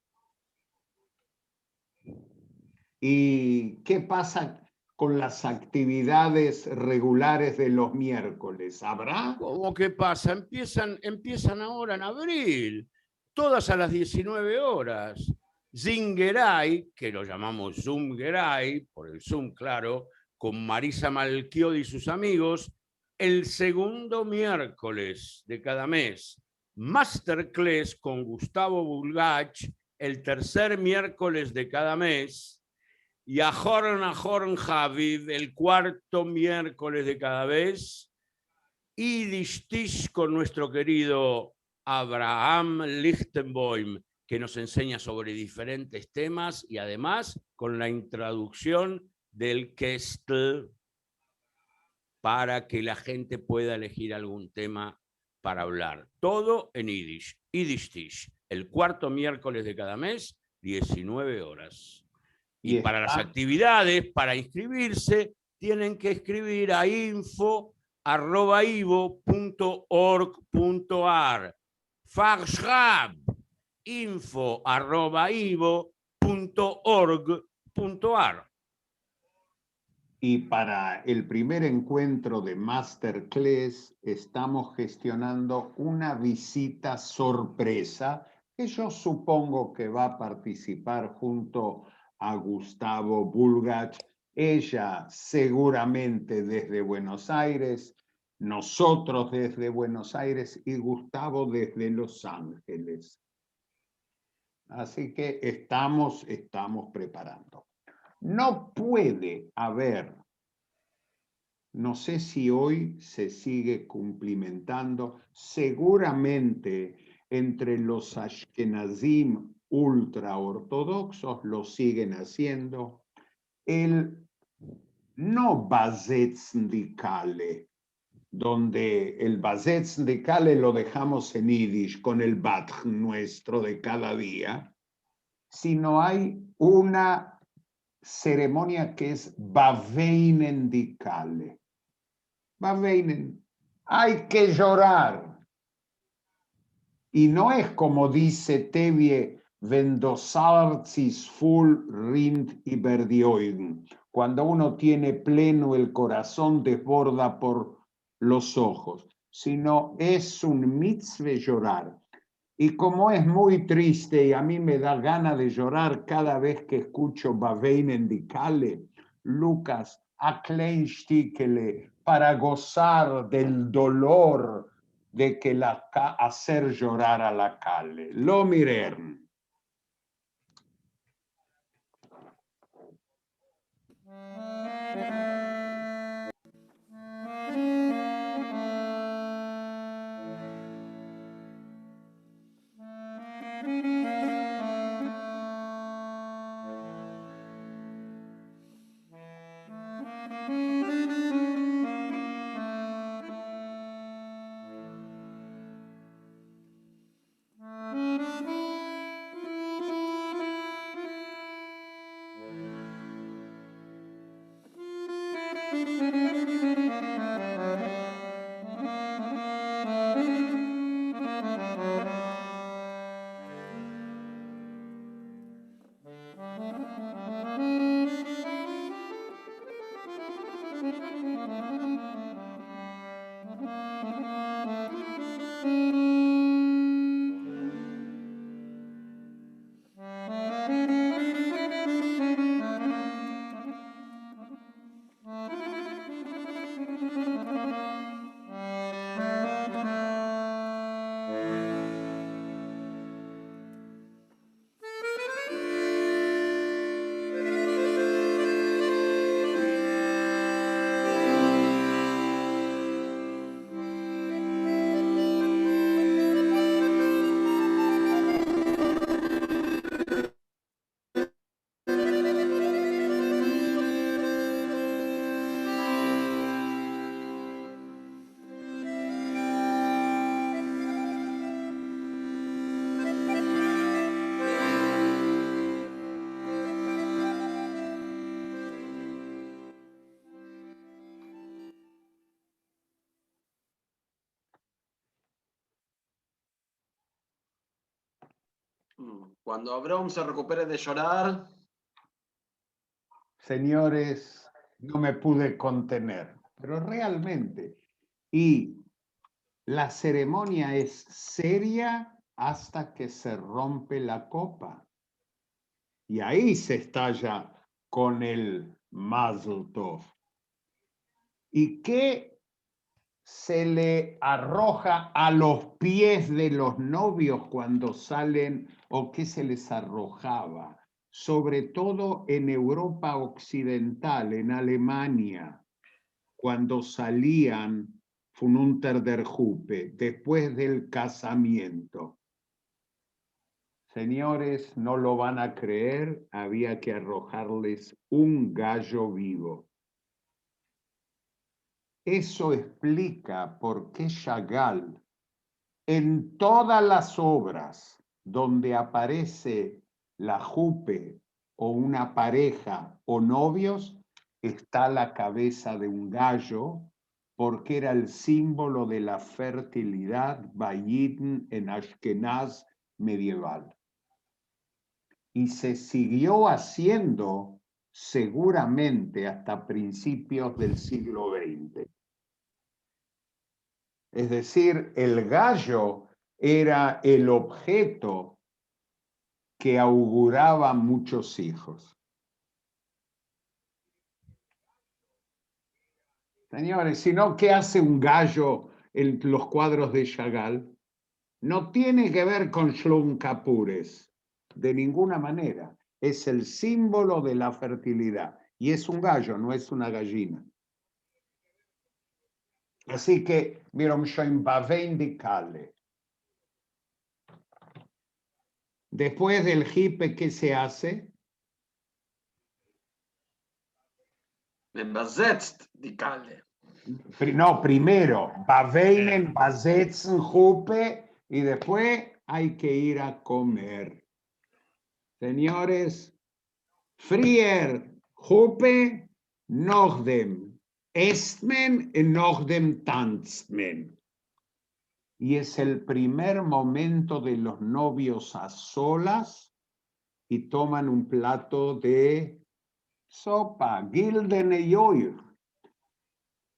¿Y qué pasa con las actividades regulares de los miércoles? ¿Habrá? ¿Cómo que pasa? Empiezan ahora en abril, todas a las 19 horas. Zingeray, que lo llamamos Zoomgeray, por el Zoom, claro, con Marisa Malchiodi y sus amigos, el segundo miércoles de cada mes. Masterclass con Gustavo Bulgach, el tercer miércoles de cada mes. Y Ahorn Javid, el cuarto miércoles de cada vez. Yiddish Tish con nuestro querido Abraham Lichtenboim, que nos enseña sobre diferentes temas y además con la introducción del Kestel para que la gente pueda elegir algún tema para hablar. Todo en Yiddish. Yiddish Tish, el cuarto miércoles de cada mes, 19 horas. Y para las actividades, para inscribirse, tienen que escribir a info@ivo.org.ar. Farshab, info@ivo.org.ar. Y para el primer encuentro de Masterclass estamos gestionando una visita sorpresa que yo supongo que va a participar junto a Gustavo Bulgach, ella seguramente desde Buenos Aires, nosotros desde Buenos Aires y Gustavo desde Los Ángeles. Así que estamos preparando. No puede haber, no sé si hoy se sigue cumplimentando, seguramente entre los Ashkenazim ultraortodoxos lo siguen haciendo, el no Basetzndikale, donde el Basetzndikale lo dejamos en Yiddish con el Bat nuestro de cada día, sino hay una ceremonia que es Baveinendikale. Baveinen, hay que llorar. Y no es como dice Tevye, Vendosartzis full rind über die Augen. Cuando uno tiene pleno el corazón desborda por los ojos, sino es un mitzvah llorar. Y como es muy triste y a mí me da gana de llorar cada vez que escucho Baveinendikale, Lucas, a klein Stikele, para gozar del dolor de que hacer llorar a la Kale. Lo miren. Cuando Abraham se recupere de llorar. Señores, no me pude contener, pero realmente. Y la ceremonia es seria hasta que se rompe la copa. Y ahí se estalla con el Mazel Tov. ¿Y qué se le arroja a los pies de los novios cuando salen, o qué se les arrojaba? Sobre todo en Europa Occidental, en Alemania, cuando salían von unter der Hupe, después del casamiento. Señores, no lo van a creer, había que arrojarles un gallo vivo. Eso explica por qué Chagall, en todas las obras donde aparece la jupe o una pareja o novios, está la cabeza de un gallo, porque era el símbolo de la fertilidad Vayidn en Ashkenaz medieval. Y se siguió haciendo seguramente hasta principios del siglo XX. Es decir, el gallo era el objeto que auguraba muchos hijos. Señores, sino ¿qué hace un gallo en los cuadros de Chagall? No tiene que ver con Shlom Kapures, de ninguna manera. Es el símbolo de la fertilidad. Y es un gallo, no es una gallina. Así que, miren, indicale. Después del hipe, ¿qué se hace? Besetzt die Kalle. No, primero, Baveinen, Basetzen, Hupe, y después hay que ir a comer. Señores, Frier, Hupe, Nochdem, Estmen y Nochdem Tanzmen. Y es el primer momento de los novios a solas y toman un plato de sopa, Gildene Joir,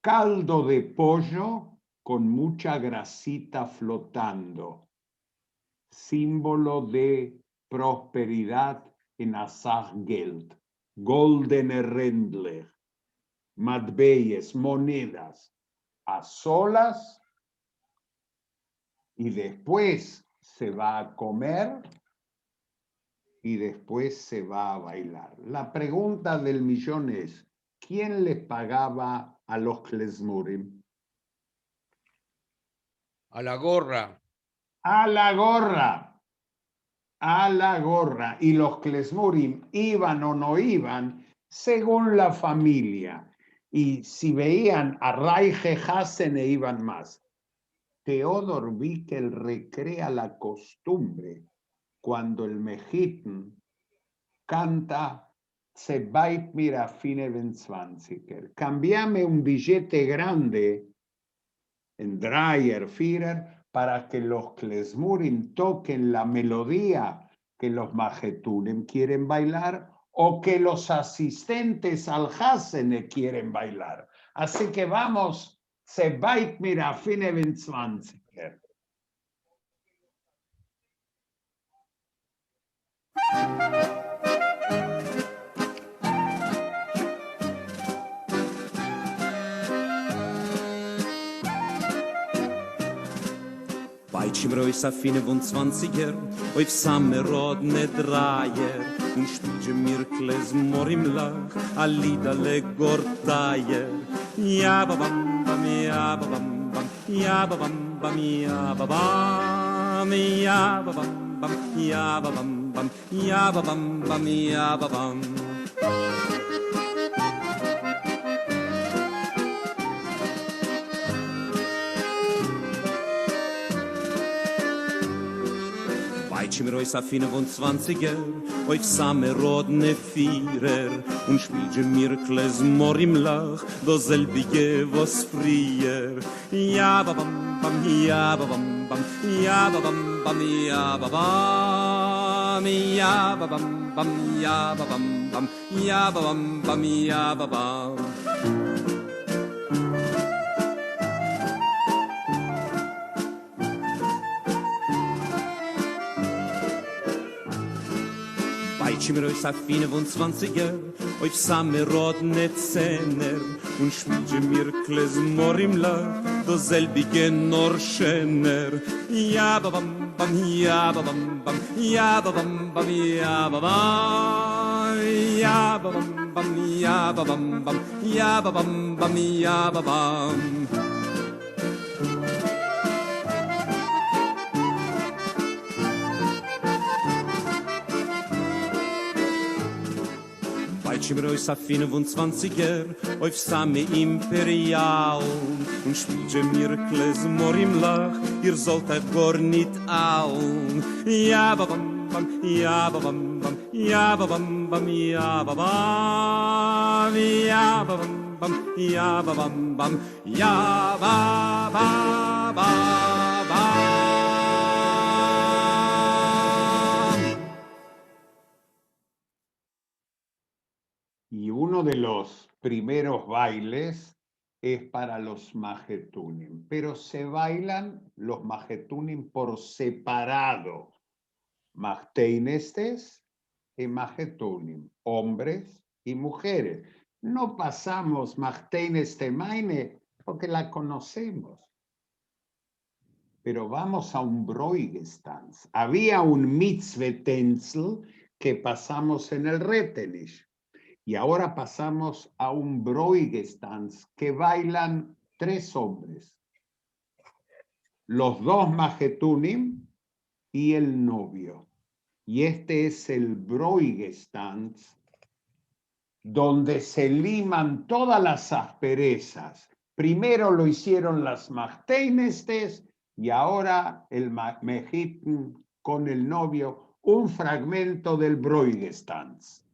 caldo de pollo con mucha grasita flotando, símbolo de prosperidad en Asach-Geld, Goldene Rendler, Matbeyes, monedas, a solas, y después se va a comer y después se va a bailar. La pregunta del millón es, ¿quién les pagaba a los klezmurim? A la gorra. A la gorra. A la gorra. Y los klezmurim iban o no iban según la familia. Y si veían a Reiche Hasen e iban más. Theodor Bickel recrea la costumbre cuando el Mejitn canta Sebait mira fine 20. Cambiame un billete grande en Dreyer, Führer, para que los klezmurim toquen la melodía que los majetunem quieren bailar o que los asistentes al Hasene quieren bailar. Así que vamos, se weit mir a 25. Weitschim Reus a 25er, auf Samerodne Dreier, und spielje mir Kles Morim Lach, a Liederle Gortaier. Ja babam bam, ja babam bam, ja babam bam, ja babam, ja babam bam, ja babam bam, ja babam bam, ja babam. Weitschim Reus a 25er, auf Samerodne Vierer, und spielje mir Kles Morim Lach, do selbige was frier. Ja babam bam, ja babam bam, ja babam bam, ja babam, ja babam bam, ja babam bam, ja babam bam, ja babam. Weitschim Reus a 25er, auf Samerodne Zehner, und spielje mir Kles Morim Lach, do selbige Norschener. Ja babam bam, ja babam bam, ja babam bam, ja babam, ja babam bam, ja babam bam, ja babam bam, ja babam. Weitschim Reus a 25er, auf Same Imperial, und spielje mir Kles Morim Lach, ihr sollt gar nicht aun. Ja babam bam, ja babam bam, ja babam bam, ja babam, ja babam bam, ja babam bam, ja ba ba ba ba. Y uno de los primeros bailes es para los majetunim, pero se bailan los majetunim por separado. Machteinestes y majetunim, hombres y mujeres. No pasamos Machteineste Meine porque la conocemos. Pero vamos a un Bräugestanz. Había un Mitzvetensel que pasamos en el Retenish. Y ahora pasamos a un Bräugestanz que bailan 3 hombres. Los 2 majetunim y el novio. Y este es el Bräugestanz, donde se liman todas las asperezas. Primero lo hicieron las Machteinestes y ahora el Mejitn con el novio, un fragmento del Bräugestanz.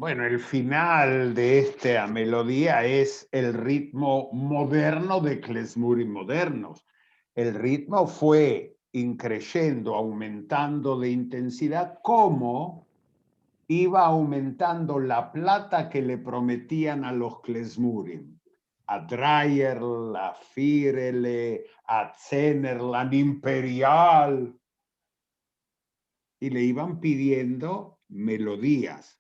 Bueno, el final de esta melodía es el ritmo moderno de klezmurim modernos. El ritmo fue increyendo, aumentando de intensidad, como iba aumentando la plata que le prometían a los klezmurim. A Dreyer, a Firele, a Zenerland, Imperial. Y le iban pidiendo melodías.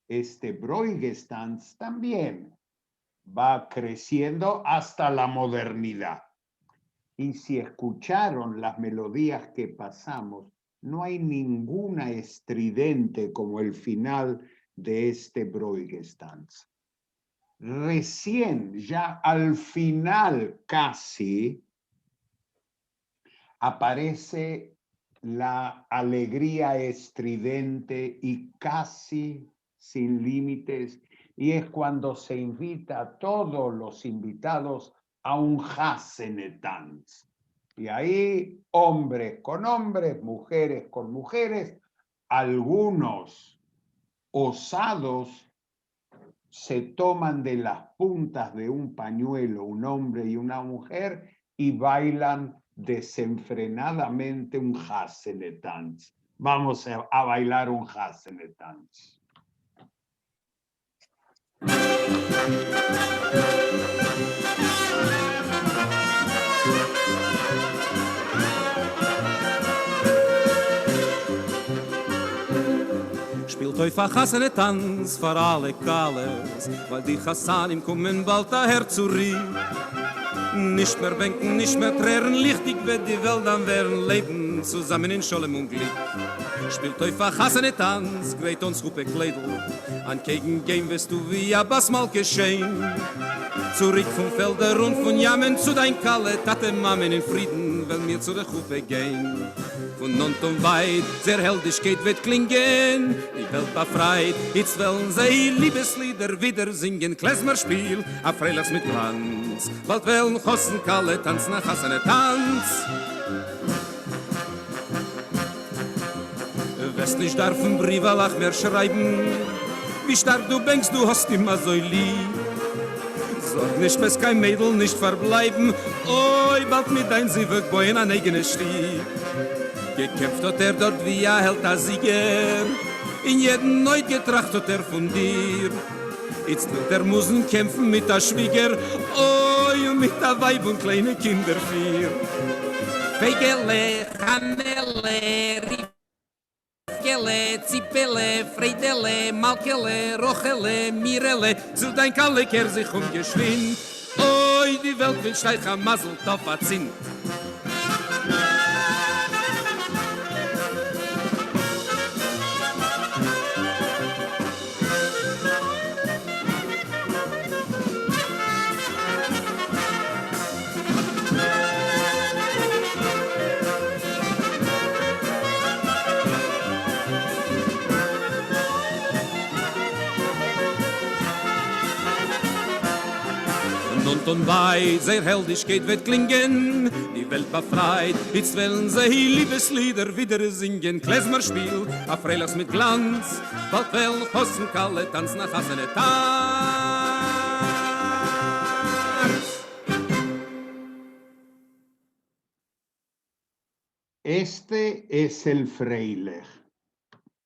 Este Bruigestanz también va creciendo hasta la modernidad. Y si escucharon las melodías que pasamos, no hay ninguna estridente como el final de este Bruigestanz. Recién, ya al final casi, aparece la alegría estridente y casi sin límites, y es cuando se invita a todos los invitados a un Hasenetanz. Y ahí hombres con hombres, mujeres con mujeres, algunos osados se toman de las puntas de un pañuelo, un hombre y una mujer, y bailan desenfrenadamente un Hasenetanz. Vamos a bailar un Hasenetanz. Spielt euch verhassene Tanz für alle Kallers, weil die Hassanim kommen bald daher zu Rie. Nicht mehr wenken, nicht mehr trären, lichtig wird die Welt dann werden, leben zusammen in Scholem und Glück. Spielt euch verhassene Tanz, greit uns Hupe Kleidl, an Kegen gehen wirst du wie Abbas mal geschehen. Zurück vom Felder und von Jammen zu dein Kalle, Tate Mammen in Frieden, wenn wir zu der Hupe gehen. Von Nont und weit, sehr Heldigkeit wird klingen, die Welt befreit, jetzt wollen sie Liebeslieder wieder singen, Klezmerspiel, a Freilachs mit Glanz, bald wollen Hossen Kalle tanzen nach Hassene Tanz. Wirst nicht darfen Brivalach mehr schreiben, wie stark du denkst, du hast immer so lieb. Sorg nicht, bis kein Mädel nicht verbleiben, oi, bald mit dein Sievegboy in ein eigenes Stieb. Gekämpft hat dort wie Held a Sieger, in jeden Neut getracht hat von dir. Jetzt wird Musen kämpfen mit der Schwieger, oi, und mit der Weib und kleine Kinder vier. Fegele, Chanele, Rifkele, Zipele, Freidele, Malkele, Rochele, Mirele, zu dein Kalle kehr sich geschwind, oi, die Welt will steich am Masel, Topf Zinn. Und weit, sehr Heldigkeit wird klingen, die Welt befreit, jetzt wollen sie Liebeslieder wieder singen, Klezmerspiel, a Freilachs mit Glanz, bald wollen Hossen Kalle tanzen nach Hassene Tanz. Este es el Freilich.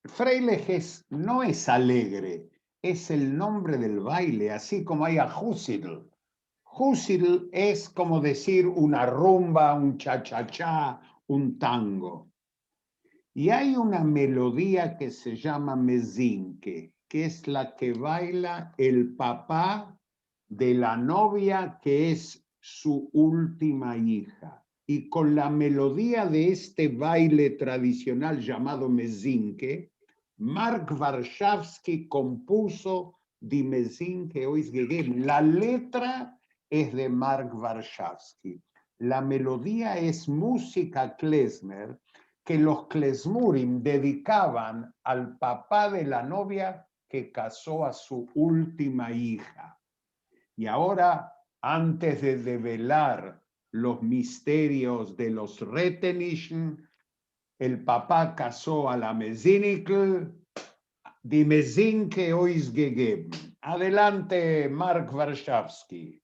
Freilich no es alegre, es el nombre del baile, así como hay a Husidl. Husidl es como decir una rumba, un cha-cha-cha, un tango. Y hay una melodía que se llama mezinke, que es la que baila el papá de la novia, que es su última hija. Y con la melodía de este baile tradicional llamado mezinke, Mark Warszawski compuso Die Mezinke Ois gegeben. La letra es de Mark Warszawski. La melodía es música klezmer que los klezmurim dedicaban al papá de la novia que casó a su última hija. Y ahora, antes de develar los misterios de los Retenischen, el papá casó a la Mezinikl Die Mesinke euch gegeben. Adelante, Mark Warszawski.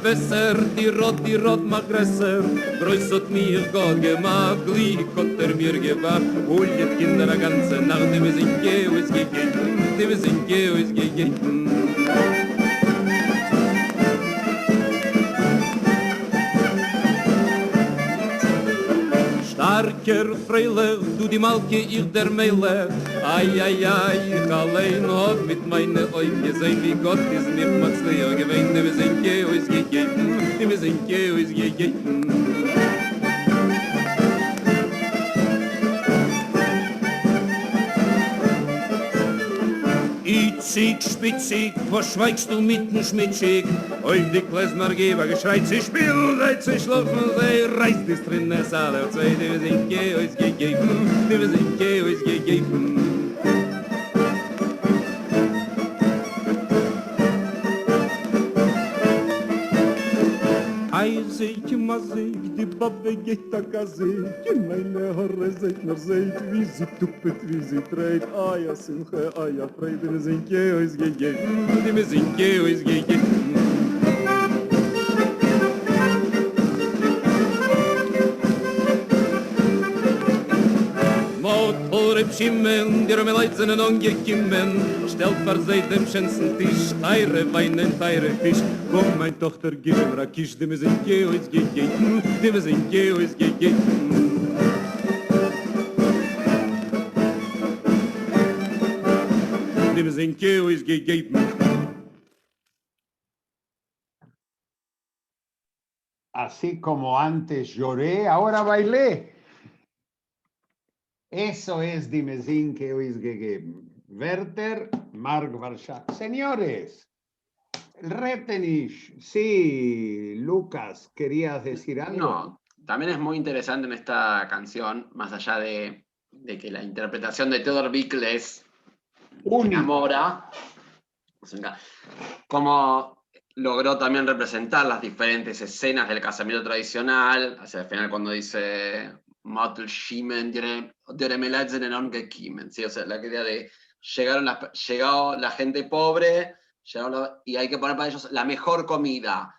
Besser, die Rot mag größer, größert mir Gott gemacht, Glück hat mir gewacht, hol die Kinder eine ganze Nacht, die wir sind gewiss gegeben, die wir sind gewiss gegeben. Starker Freilich, du die Malke, ich der Meile. Ai, ai, ai, ich allein hab mit meinen Augen gesehen, wie Gott ist mir Matzliach gewinnt. Wir sind gewiss gegeben, wir sind gewiss gegeben. Itzig, spitzig, was schweigst du mitten schmitzig? Auf die Klezmergeber geschreit, sie spielt, sie schlafen, sie reißt die Strinne, alle zwei, die wir sind gewiss gegeben, die wir sind gewiss gegeben. Eisig, mazig, die Babbe geht a Kasig, meine Haare seht noch seht, wie sie tuppet, wie sie dreht. Aya Simche, aya Freude, wir sind gewiss gegeben, wir sind gewiss gegeben. Motor Schimmen, die Leute sind angekimmen, stellt vor seit dem schönsten Tisch, teure Weinen, teure Fisch. Komm, meine Tochter, gib ihm Rakisch, die wir sind gewiss gegeben, die wir sind gewiss gegeben. Die wir sind gewiss gegeben. Así como antes lloré, ahora bailé. Eso es Die Mesinke euch gegeben. Werther, Mark Warszawski. Señores, el Retenish, sí, Lucas, ¿querías decir algo? No, también es muy interesante en esta canción, más allá de que la interpretación de Theodor Bickel es enamora, como logró también representar las diferentes escenas del casamiento tradicional, hacia el final cuando dice Motel Schimmen, dere Melazen gekommen, ¿sí? O sea, la idea de llegó la gente pobre, y hay que poner para ellos la mejor comida,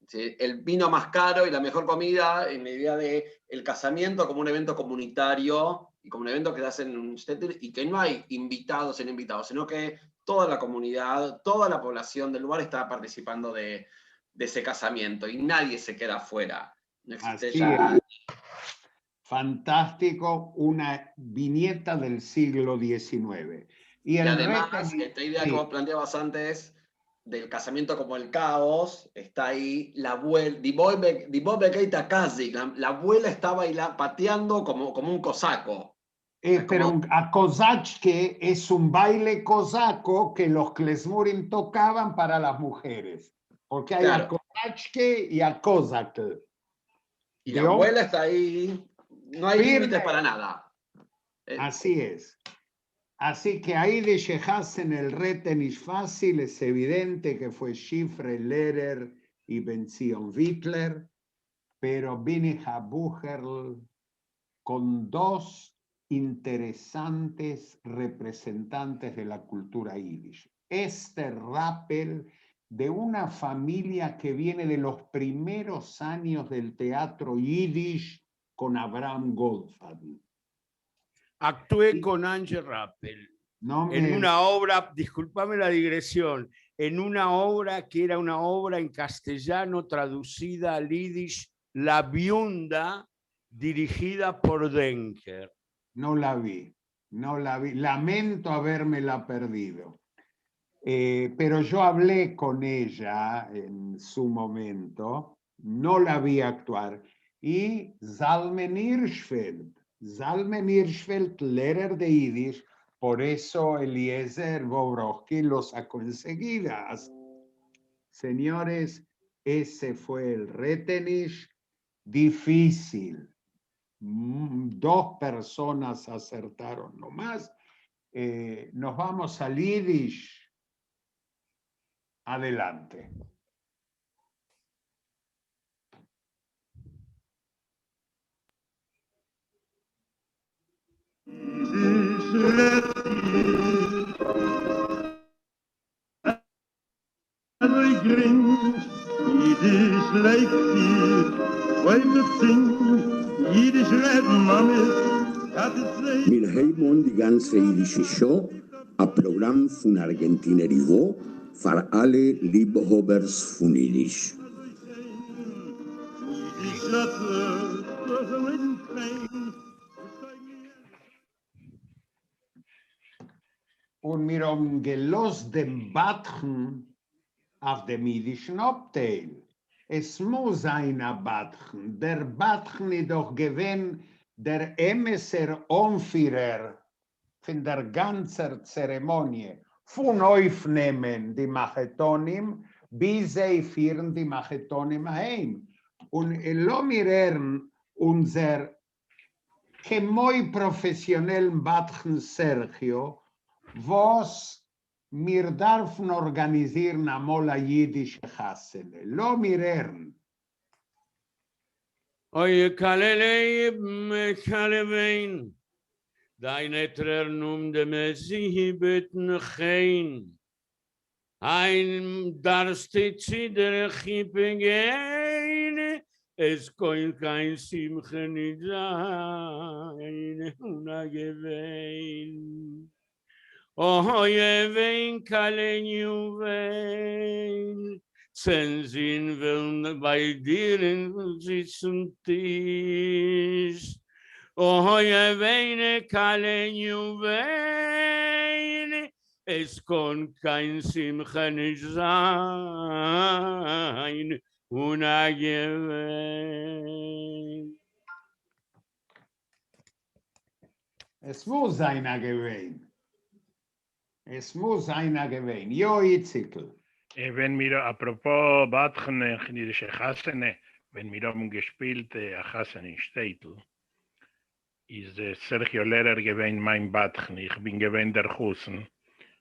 ¿sí? El vino más caro y la mejor comida, en la idea de el casamiento como un evento comunitario y como un evento que se hace en un shtetl y que no hay invitados en invitados, sino que toda la comunidad, toda la población del lugar está participando de ese casamiento y nadie se queda afuera. No existe ya... Fantástico, una viñeta del siglo XIX. Y además, esta idea que vos planteabas antes, del casamiento como el caos, está ahí la abuela, la abuela está pateando como un cosaco. Pero a Kozachke es un baile cosaco que los klezmorim tocaban para las mujeres. Porque hay a Kozachke y a Kozakl. Y la abuela está ahí, no hay límites para nada. Así es. Así que ahí de Shehasen el Retenish fácil, es evidente que fue Schifre, Lehrer y Ben-Zion Wittler, pero Binija Bucherl con dos interesantes representantes de la cultura yiddish. Esther Rappel, de una familia que viene de los primeros años del teatro yiddish con Abraham Goldfadl. Actué con Angel Rappel en una obra, discúlpame la digresión, en una obra que era una obra en castellano traducida al yiddish, La Viunda, dirigida por Denker. No la vi, lamento habérmela perdido. Pero yo hablé con ella en su momento, no la vi actuar, y Zalmen Hirschfeld, Lehrer de Yiddish, por eso Eliezer Bobrowski lo sacó enseguida. Señores, ese fue el Retenish difícil. 2 personas acertaron nomás. Nos vamos al Yiddish. Adelante. Wir haben die ganze jüdische Show, ein Programm von Argentinerivo für alle Liebhabers von Jiddisch. Und wir haben gelost den Batchen auf dem jüdischen Abteil. Es muss ein Batchen. Der Batchen ist doch gewesen der Emeser Anführer von der ganzen Zeremonie. Von aufnehmen die Machetonim, bis sie führen die Machetonim heim. Und wir unser kemoi professionellen Batchen Sergio, was wir dürfen organisieren einmal eine jüdische Chassene. Lo mir Oye, Kaleleib, Kalevein, deine Trernum de Messihi betnechein. Ein darstitzi der Chippe gein, es koin kein Simche nicht sein, unagewein. Oye, vein kalen juvein, Zenzin will bei dir in sitzen Tisch. Oye, veine kalen juvein, es kon kein Simcha nicht sein, unagewein. Es muss einer gewesen. Es muss einer gewesen. Jo, Itzikel. Wenn wir apropos Batchen in jüdische Chassene, wenn wir haben gespielt Chassene in Städtel, ist Sergio Lehrer gewesen mein Batchen. Ich bin gewesen der Hussen.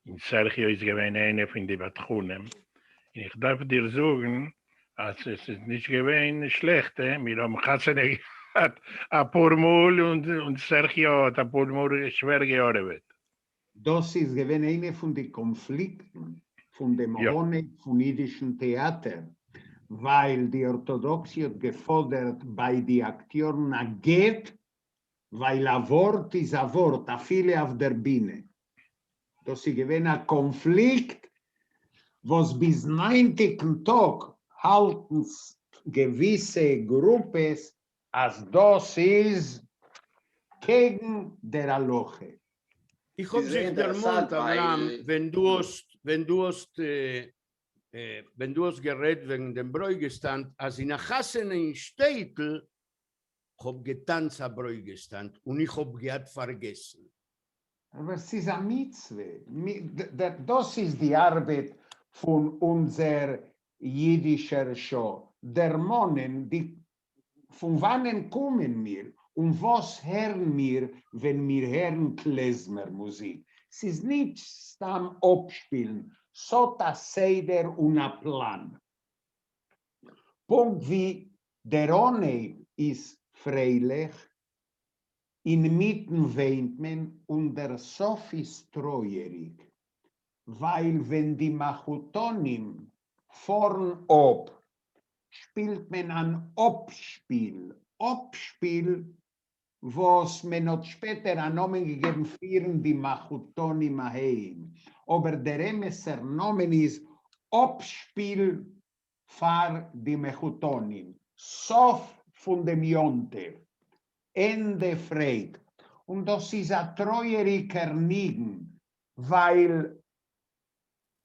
Und Sergio ist gewesen einer von den Batchunen. Und ich darf dir sagen, als es ist nicht gewesen schlecht. Wir haben Chassene gehabt, ein paar Mal und Sergio hat ein paar Mal schwer gearbeitet. Das ist gewesen eine von den Konflikten von dem Honig vom jüdischen Theater, weil die Orthodoxie hat gefordert bei den Akteuren ein Get, weil ein Wort ist ein Wort, a viele auf der Bühne. Das ist gewesen ein Konflikt, was bis 90. Tag halten gewisse Gruppen, als das ist gegen der Aloche. Ich habe sich der Mund, Abraham, wenn du hast geredet wegen dem Bräugestand, als in der Chassene in Städtel, habe getanzt am Bräugestand und ich habe gehabt vergessen. Aber es ist eine Mitzwe. Das ist die Arbeit von unserer jüdischen Show. Der Monen, von wann kommen wir? Und was hören wir, wenn wir hören Klezmer-Musik? Es ist nicht am Abspielen, so das Seder und ein Plan. Punkt wie der Ohne ist freilich, inmitten weint man und der Sof ist treuerig. Weil wenn die Machutonim vorn ob, spielt man ein Obspiel. Obspiel, was man hat später einen Namen gegeben, führen die Machutonim heim. Aber der Emeser Namen ist Obspiel für die Machutonim. Sof von dem Jonte. Ende Freit. Und das ist ein treueriger Nigen, weil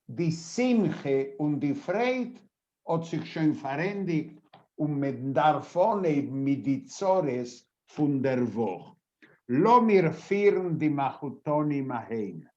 die Simche und die Freit hat sich schon verändert und man darf eben mit die Zores von der Woche. Lo mir führen die Machutonim heim.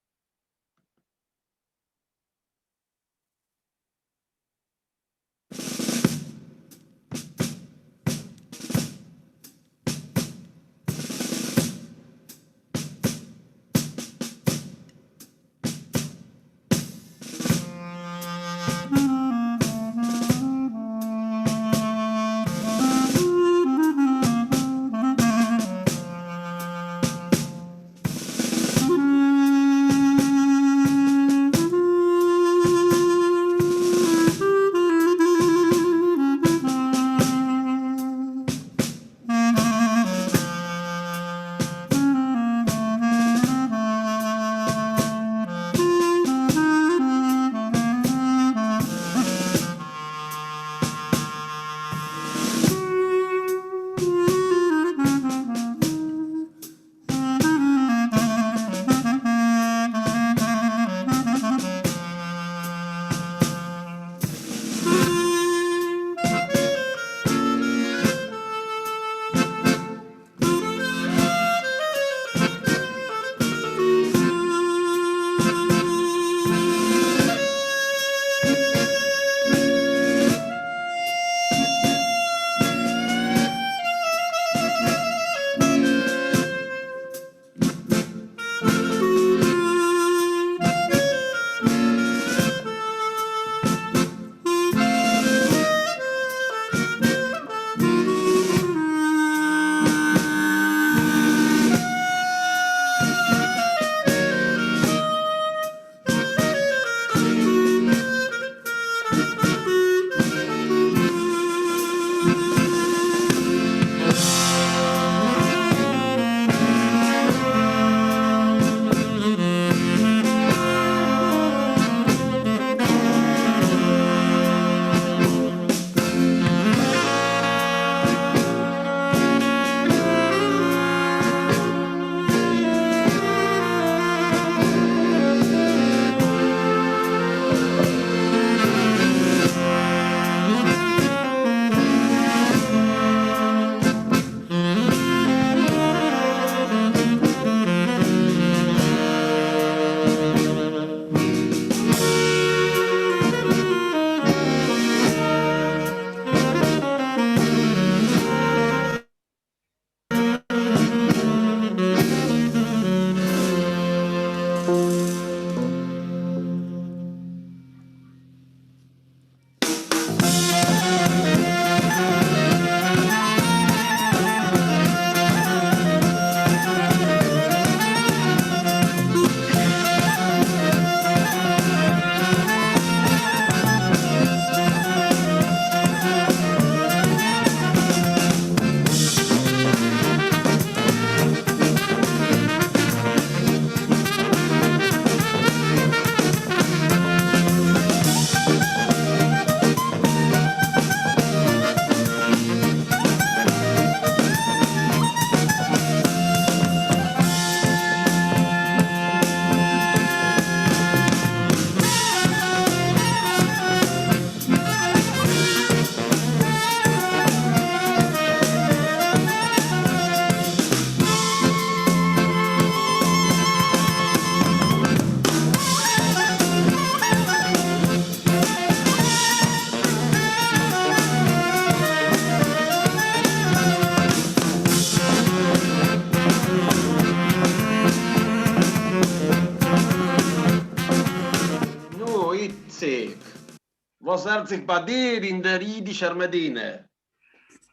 Was herzlich bei dir in der jüdischen Medine?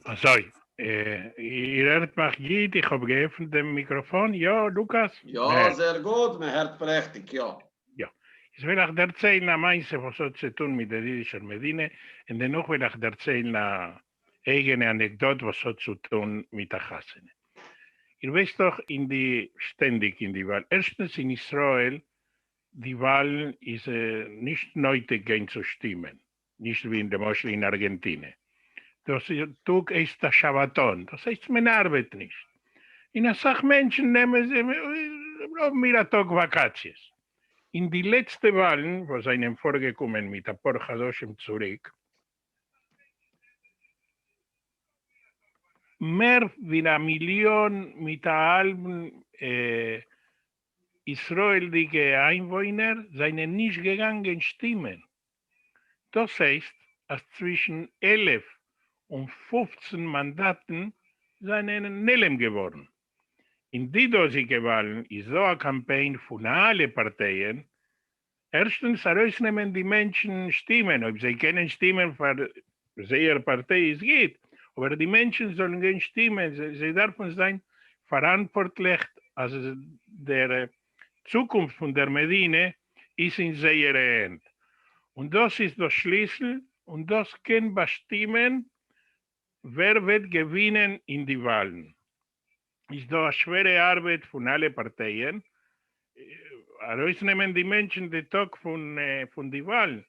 Also, ihr hört mich gut, ich habe geöffnet das Mikrofon. Ja, Lukas? Ja, sehr gut, man hört prächtig, ja. Ja, ich will euch erzählen, was hat zu tun mit der jüdischen Medine, und dennoch will ich erzählen eine eigene Anekdote, was hat zu tun mit der Hasene. Ihr wisst doch, ständig in die Wahl. Erstens in Israel, die Wahl ist nicht nötig, gehen zu stimmen. Nicht wie in der Moschee in Argentinien. Das Tag ist der Shabbaton. Das heißt, man arbeitet nicht. In der Sache Menschen nehmen sie mir einen Tag Vakations. In die letzten Wahlen, wo sie vorgekommen mit ein paar Chadoshim zurück, mehr wie 1 Million mit halben israelische Einwohner sind nicht gegangen stimmen. Das heißt, dass zwischen 11 und 15 Mandaten seien Nellem geworden. In die dortigen Wahlen ist so eine Kampagne von allen Parteien. Erstens herausnehmen die Menschen Stimmen, ob sie können stimmen, für ihre Partei es geht. Aber die Menschen sollen gehen stimmen, sie dürfen sein verantwortlich, also der Zukunft von der Medine ist in ihrer Hand. Und das ist der Schlüssel und das kann bestimmen, wer wird gewinnen in die Wahlen. Ist da eine schwere Arbeit von allen Parteien. Herausnehmen die Menschen den Tag von die Wahl.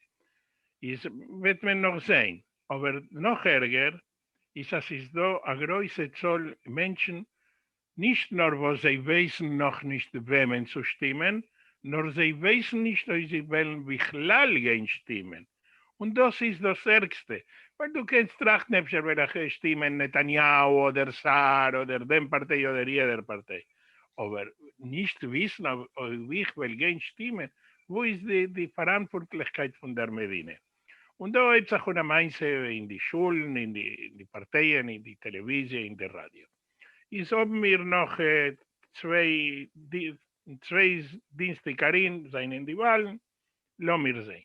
Wird man noch sehen. Aber noch ärger ist, dass es da eine große Zahl Menschen, nicht nur, wo sie wissen noch nicht, wem zu stimmen, nur sie wissen nicht, ob sie wollen Bichlal gehen stimmen. Und das ist das Ärgste. Weil du kannst trachten, ob sie stimmen Netanyahu oder Saar oder dem Partei oder jeder Partei. Aber nicht wissen, ob ich will gehen stimmen, wo ist die Verantwortlichkeit von der Medine? Und da gibt es auch eine Meinung in die Schulen, in die Parteien, in die Television, in der Radio. Ich habe mir noch zwei Dienste Karin sein in die Wahlen, lassen wir sehen.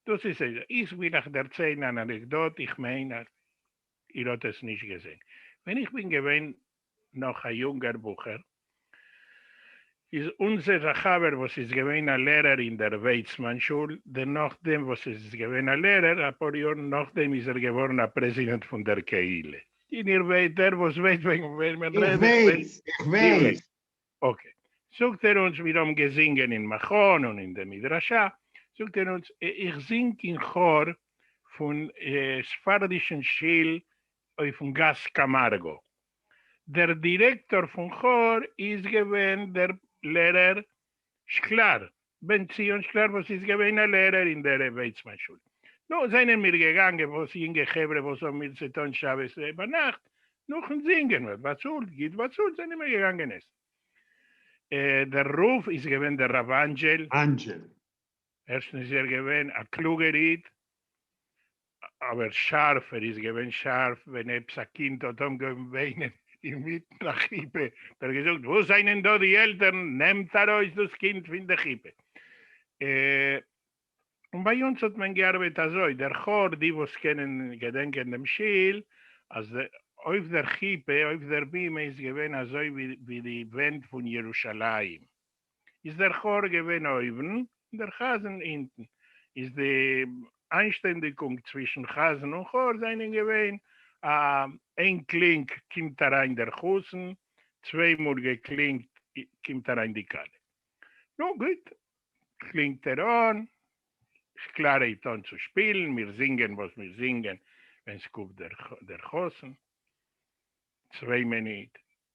Das ist es. Ich will euch erzählen eine Anekdote, ich meine, ihr habt es nicht gesehen. Wenn ich bin gewesen, noch ein junger Bucher, ist unser Haber, was ist gewesen ein Lehrer in der Weizmann-Schule, nachdem, was ist gewesen ein Lehrer, ein paar Jahre nachdem ist geworden ein Präsident von der Keile. Und ihr wisst, was weiß, wenn man redet. Ich weiß. Okay. Sagt uns, wir haben gesungen in Machon und in der Midrasha, sagt uns, ich singe in Chor von Sfardischen Schil auf dem Gas Camargo. Der Direktor von Chor ist gewesen der Lehrer Schklar, Ben-Zion Schklar, was ist gewesen ein Lehrer in der Weizmann-Schule. No, seien wir gegangen, wo sie in Gehebre, wo so mit Zeton Schabes über Nacht, noch ein Singen wird, was soll, seien wir gegangen ist. Der Ruf ist gewesen der Rav Angel. Erstens ist gewesen ein Klugerit, aber scharf, ist gewesen scharf, wenn Psakin tot umgewehen mit der Kippe. Der gesagt, wo seien da die Eltern? Nehmt euch das Kind von der Kippe. Und bei uns hat man gearbeitet so, der Chor, die was kennen, gedenken dem Schiel, also auf der Kippe, auf der Bime ist gewesen so wie die Wand von Jerusalem. Ist der Chor gewesen oben, der Chasen hinten. Ist die Einständigung zwischen Chasen und Chor seinen gewesen, ein Klink kommt rein der Husen, zweimal geklingt kommt rein die Kalle. No gut, klingt an, klare Ton zu spielen, wir singen, was wir singen, wenn es kommt der Hosen. 2 Minuten,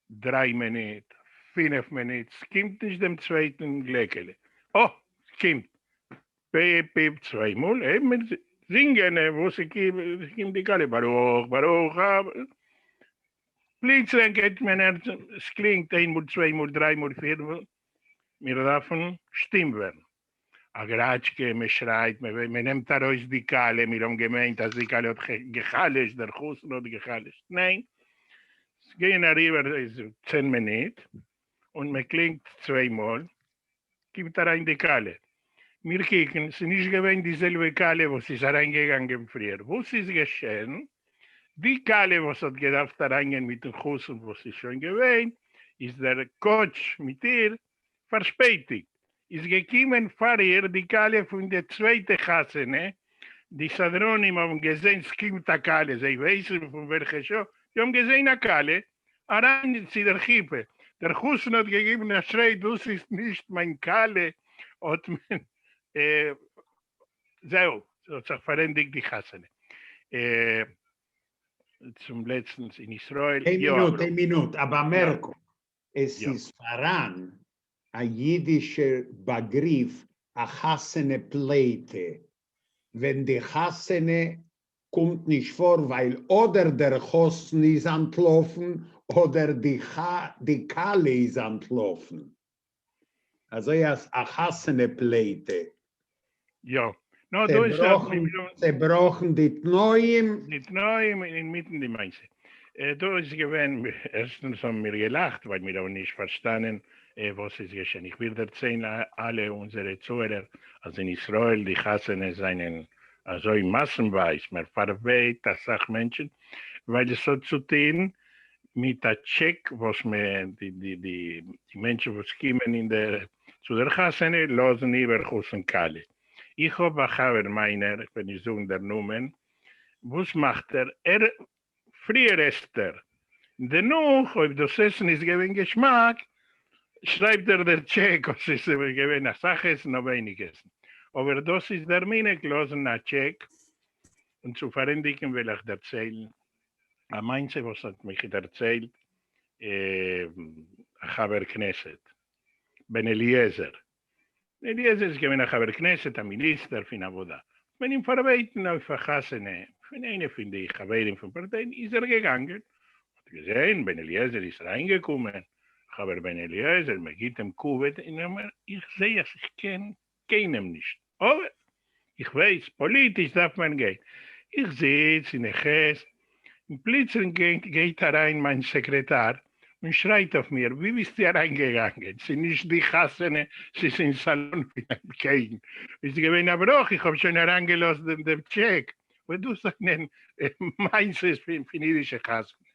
3 Minuten, 5 Minuten, es kommt nicht dem zweiten Gleckele. Oh, es kommt. Pip, pip, 2 Mal, wir singen, wo sie kommt die Kalle, Baruch, Baruch, plötzlich geht mein Herz, es klingt 1 Mal, 2 Mal, 3 Mal, 4 Mal, wir dürfen stimmen werden. A Gratschke, man schreit, man nimmt daraus die Kalle, wir haben gemeint, dass die Kalle hat gechalisch, der Husten hat gechalisch. Nein, es gehen darüber 10 Minuten und man klingt 2 Mal, gibt rein die Kalle. Wir kicken, es ist nicht gewesen dieselbe Kalle, was ist reingegangen früher. Was ist geschehen? Die Kalle, was hat gedacht reingehen mit dem Husten, was ist schon gewesen, ist der Coach mit ihr verspätigt. Ist gekommen vorher die Kalle von der zweiten Hasene. Die Sadronim haben gesehen, es kommt eine Kalle. Sie wissen, von welcher Show. Die haben gesehen eine Kalle. Rein zu der Kippe. Der Husten hat gegeben, er schreit, das ist nicht mein Kalle. Und man, so sich verendigt die Hasene. Zum letzten in Israel. Eine Minute, aber Merko, es ist voran. Ein jüdischer Begriff, a Hasene Pleite. Wenn die Hasene kommt nicht vor, weil oder der Hosten ist entlaufen oder die Kalle ist entlaufen. Also ja, a Hasene Pleite. Ja. No, zerbrochen die Neuen. Die Neuen inmitten die Mainze. Da ist gewesen, erstens haben wir gelacht, weil wir auch nicht verstanden, was ist geschehen. Ich will erzählen, alle unsere Zuhörer, also in Israel, die Hasene seien also in Massenweise, mehr verwehrt, das sagt Menschen, weil es so zu tun mit der Check, was mir die Menschen, was kommen zu der Hasene, losen über Husen Kalle. Ich habe einen meiner, wenn ich so der Numen, was macht er? Früher ist dennoch, ob das Essen ist gewinn Geschmack, schreibt der Check, was ist gewinn, eine Sache ist noch weniges. Aber das ist der Mine, losen ein Check, und zu verendigen will ich erzählen, am Einzige, was hat mich erzählt, Haber Knesset, Ben Eliezer. Eliezer ist gewinn Haber Knesset, ein Minister von Avoda. Wenn ihm verweiten auf der Hasene, von einer von den Chaveren von Parteien, ist gegangen. Hat gesehen, Ben Eliezer ist reingekommen. Aber Ben Eliezer, man geht dem Kuwait, ich sehe, ich kenne keinem nicht. Aber ich weiß, politisch darf man gehen. Ich sehe es in der Ches, und plötzlich geht rein mein Sekretär und schreit auf mir, wie bist du reingegangen? Sie sind nicht die Hasene, sie sind im Salon gehen. Ich gewinne aber auch, ich habe schon herangelassen den Check. Und du sagst, meins ist für jüdische Hasene.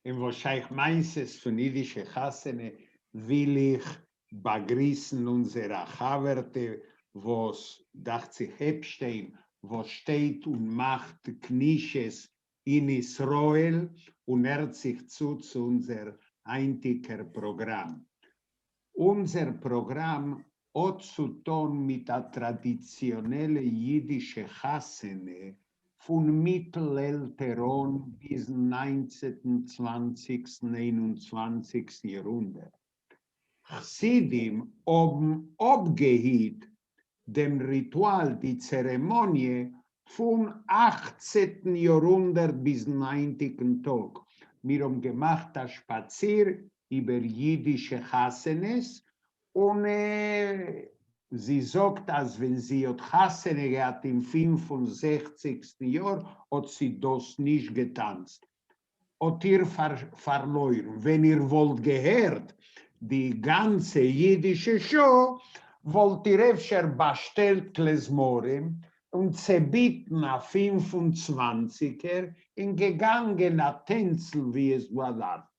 Und wahrscheinlich meins ist für jüdische Hasene, will ich begrüßen unsere Chaverte, was dacht sich Epstein, was steht und macht Knisches in Israel und hört sich zu unser einziger Programm. Unser Programm hat zu tun mit der traditionellen jüdischen Hasene von Mittelalteron bis 19., 20., 21. Jahrhundert. Chassidim haben abgehielt dem Ritual, die Zeremonie von 18. Jahrhundert bis 90. Tag. Wir haben gemacht das Spazier über jüdische Hasenes und sie sagt, dass wenn sie hat Hasene gehabt im 65. Jahr, hat sie das nicht getanzt. Otir verloren. Wenn ihr wollt gehört, die ganze jüdische Show, wollt ihr öfter bestellt Klezmorim und zerbieten a 25er in gegangener Tänzel, wie es war.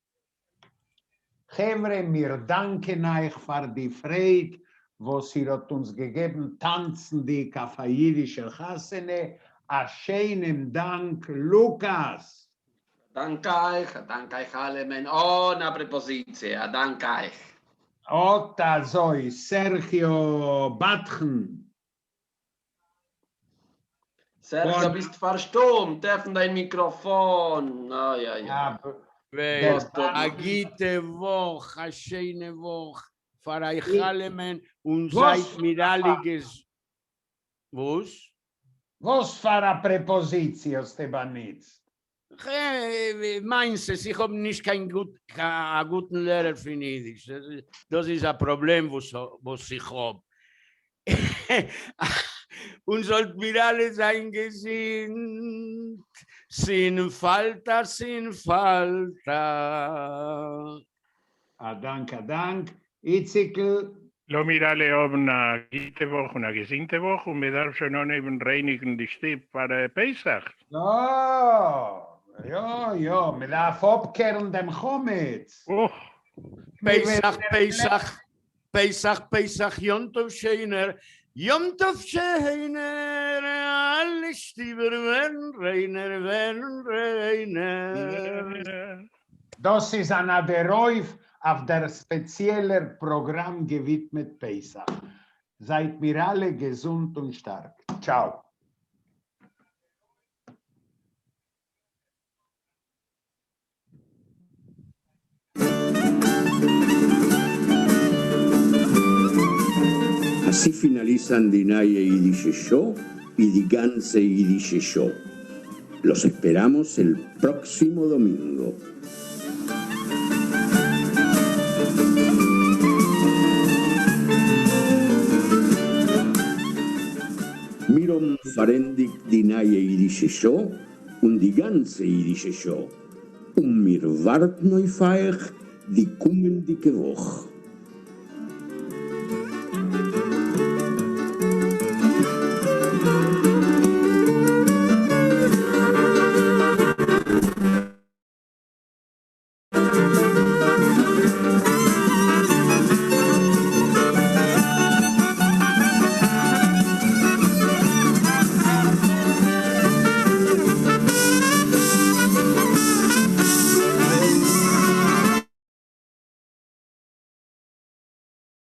Chevre, mir danken euch für die Freude, was ihr hat uns gegeben, tanzen die kafayidische Chassene. A schönen Dank, Lukas. Danke euch alle, men ohne Präposition, danke euch. Ota Zoi, Sergio Batchen. Sergio, bist verstummt, öffne dein Mikrofon. Oh, ja. Agite Woch, a schöne Woch, für euch alle, men, und seid mir alle Was? Was für eine Präposition, Stebanitz? Meinst du, ich habe nicht keinen guten Lehrer für Jiddisch. Das ist ein Problem, was ich habe. Und sollten wir alle sein gesinnt. Sin falta, sin falta. Dank. Itzikel. Lo mirale una gite Woche, una gesinnte Woche und wir darf schon noch eben reinigen die Stieb für Pesach. Ja, wir darf abkehren dem Chometz. Pesach, Yom Tov Sheiner, alle Stieber werden reiner. Das ist ein Aderoif auf der speziellen Programm gewidmet Pesach. Seid mir alle gesund und stark. Ciao. Así finalizan Die Neue Jiddische Show y Die ganze Jiddische Show. Los esperamos el próximo domingo. Mirom Farendik Die Neue Jiddische Show und Die ganze Jiddische Show. Und mir warten auf euch die kommende Woche.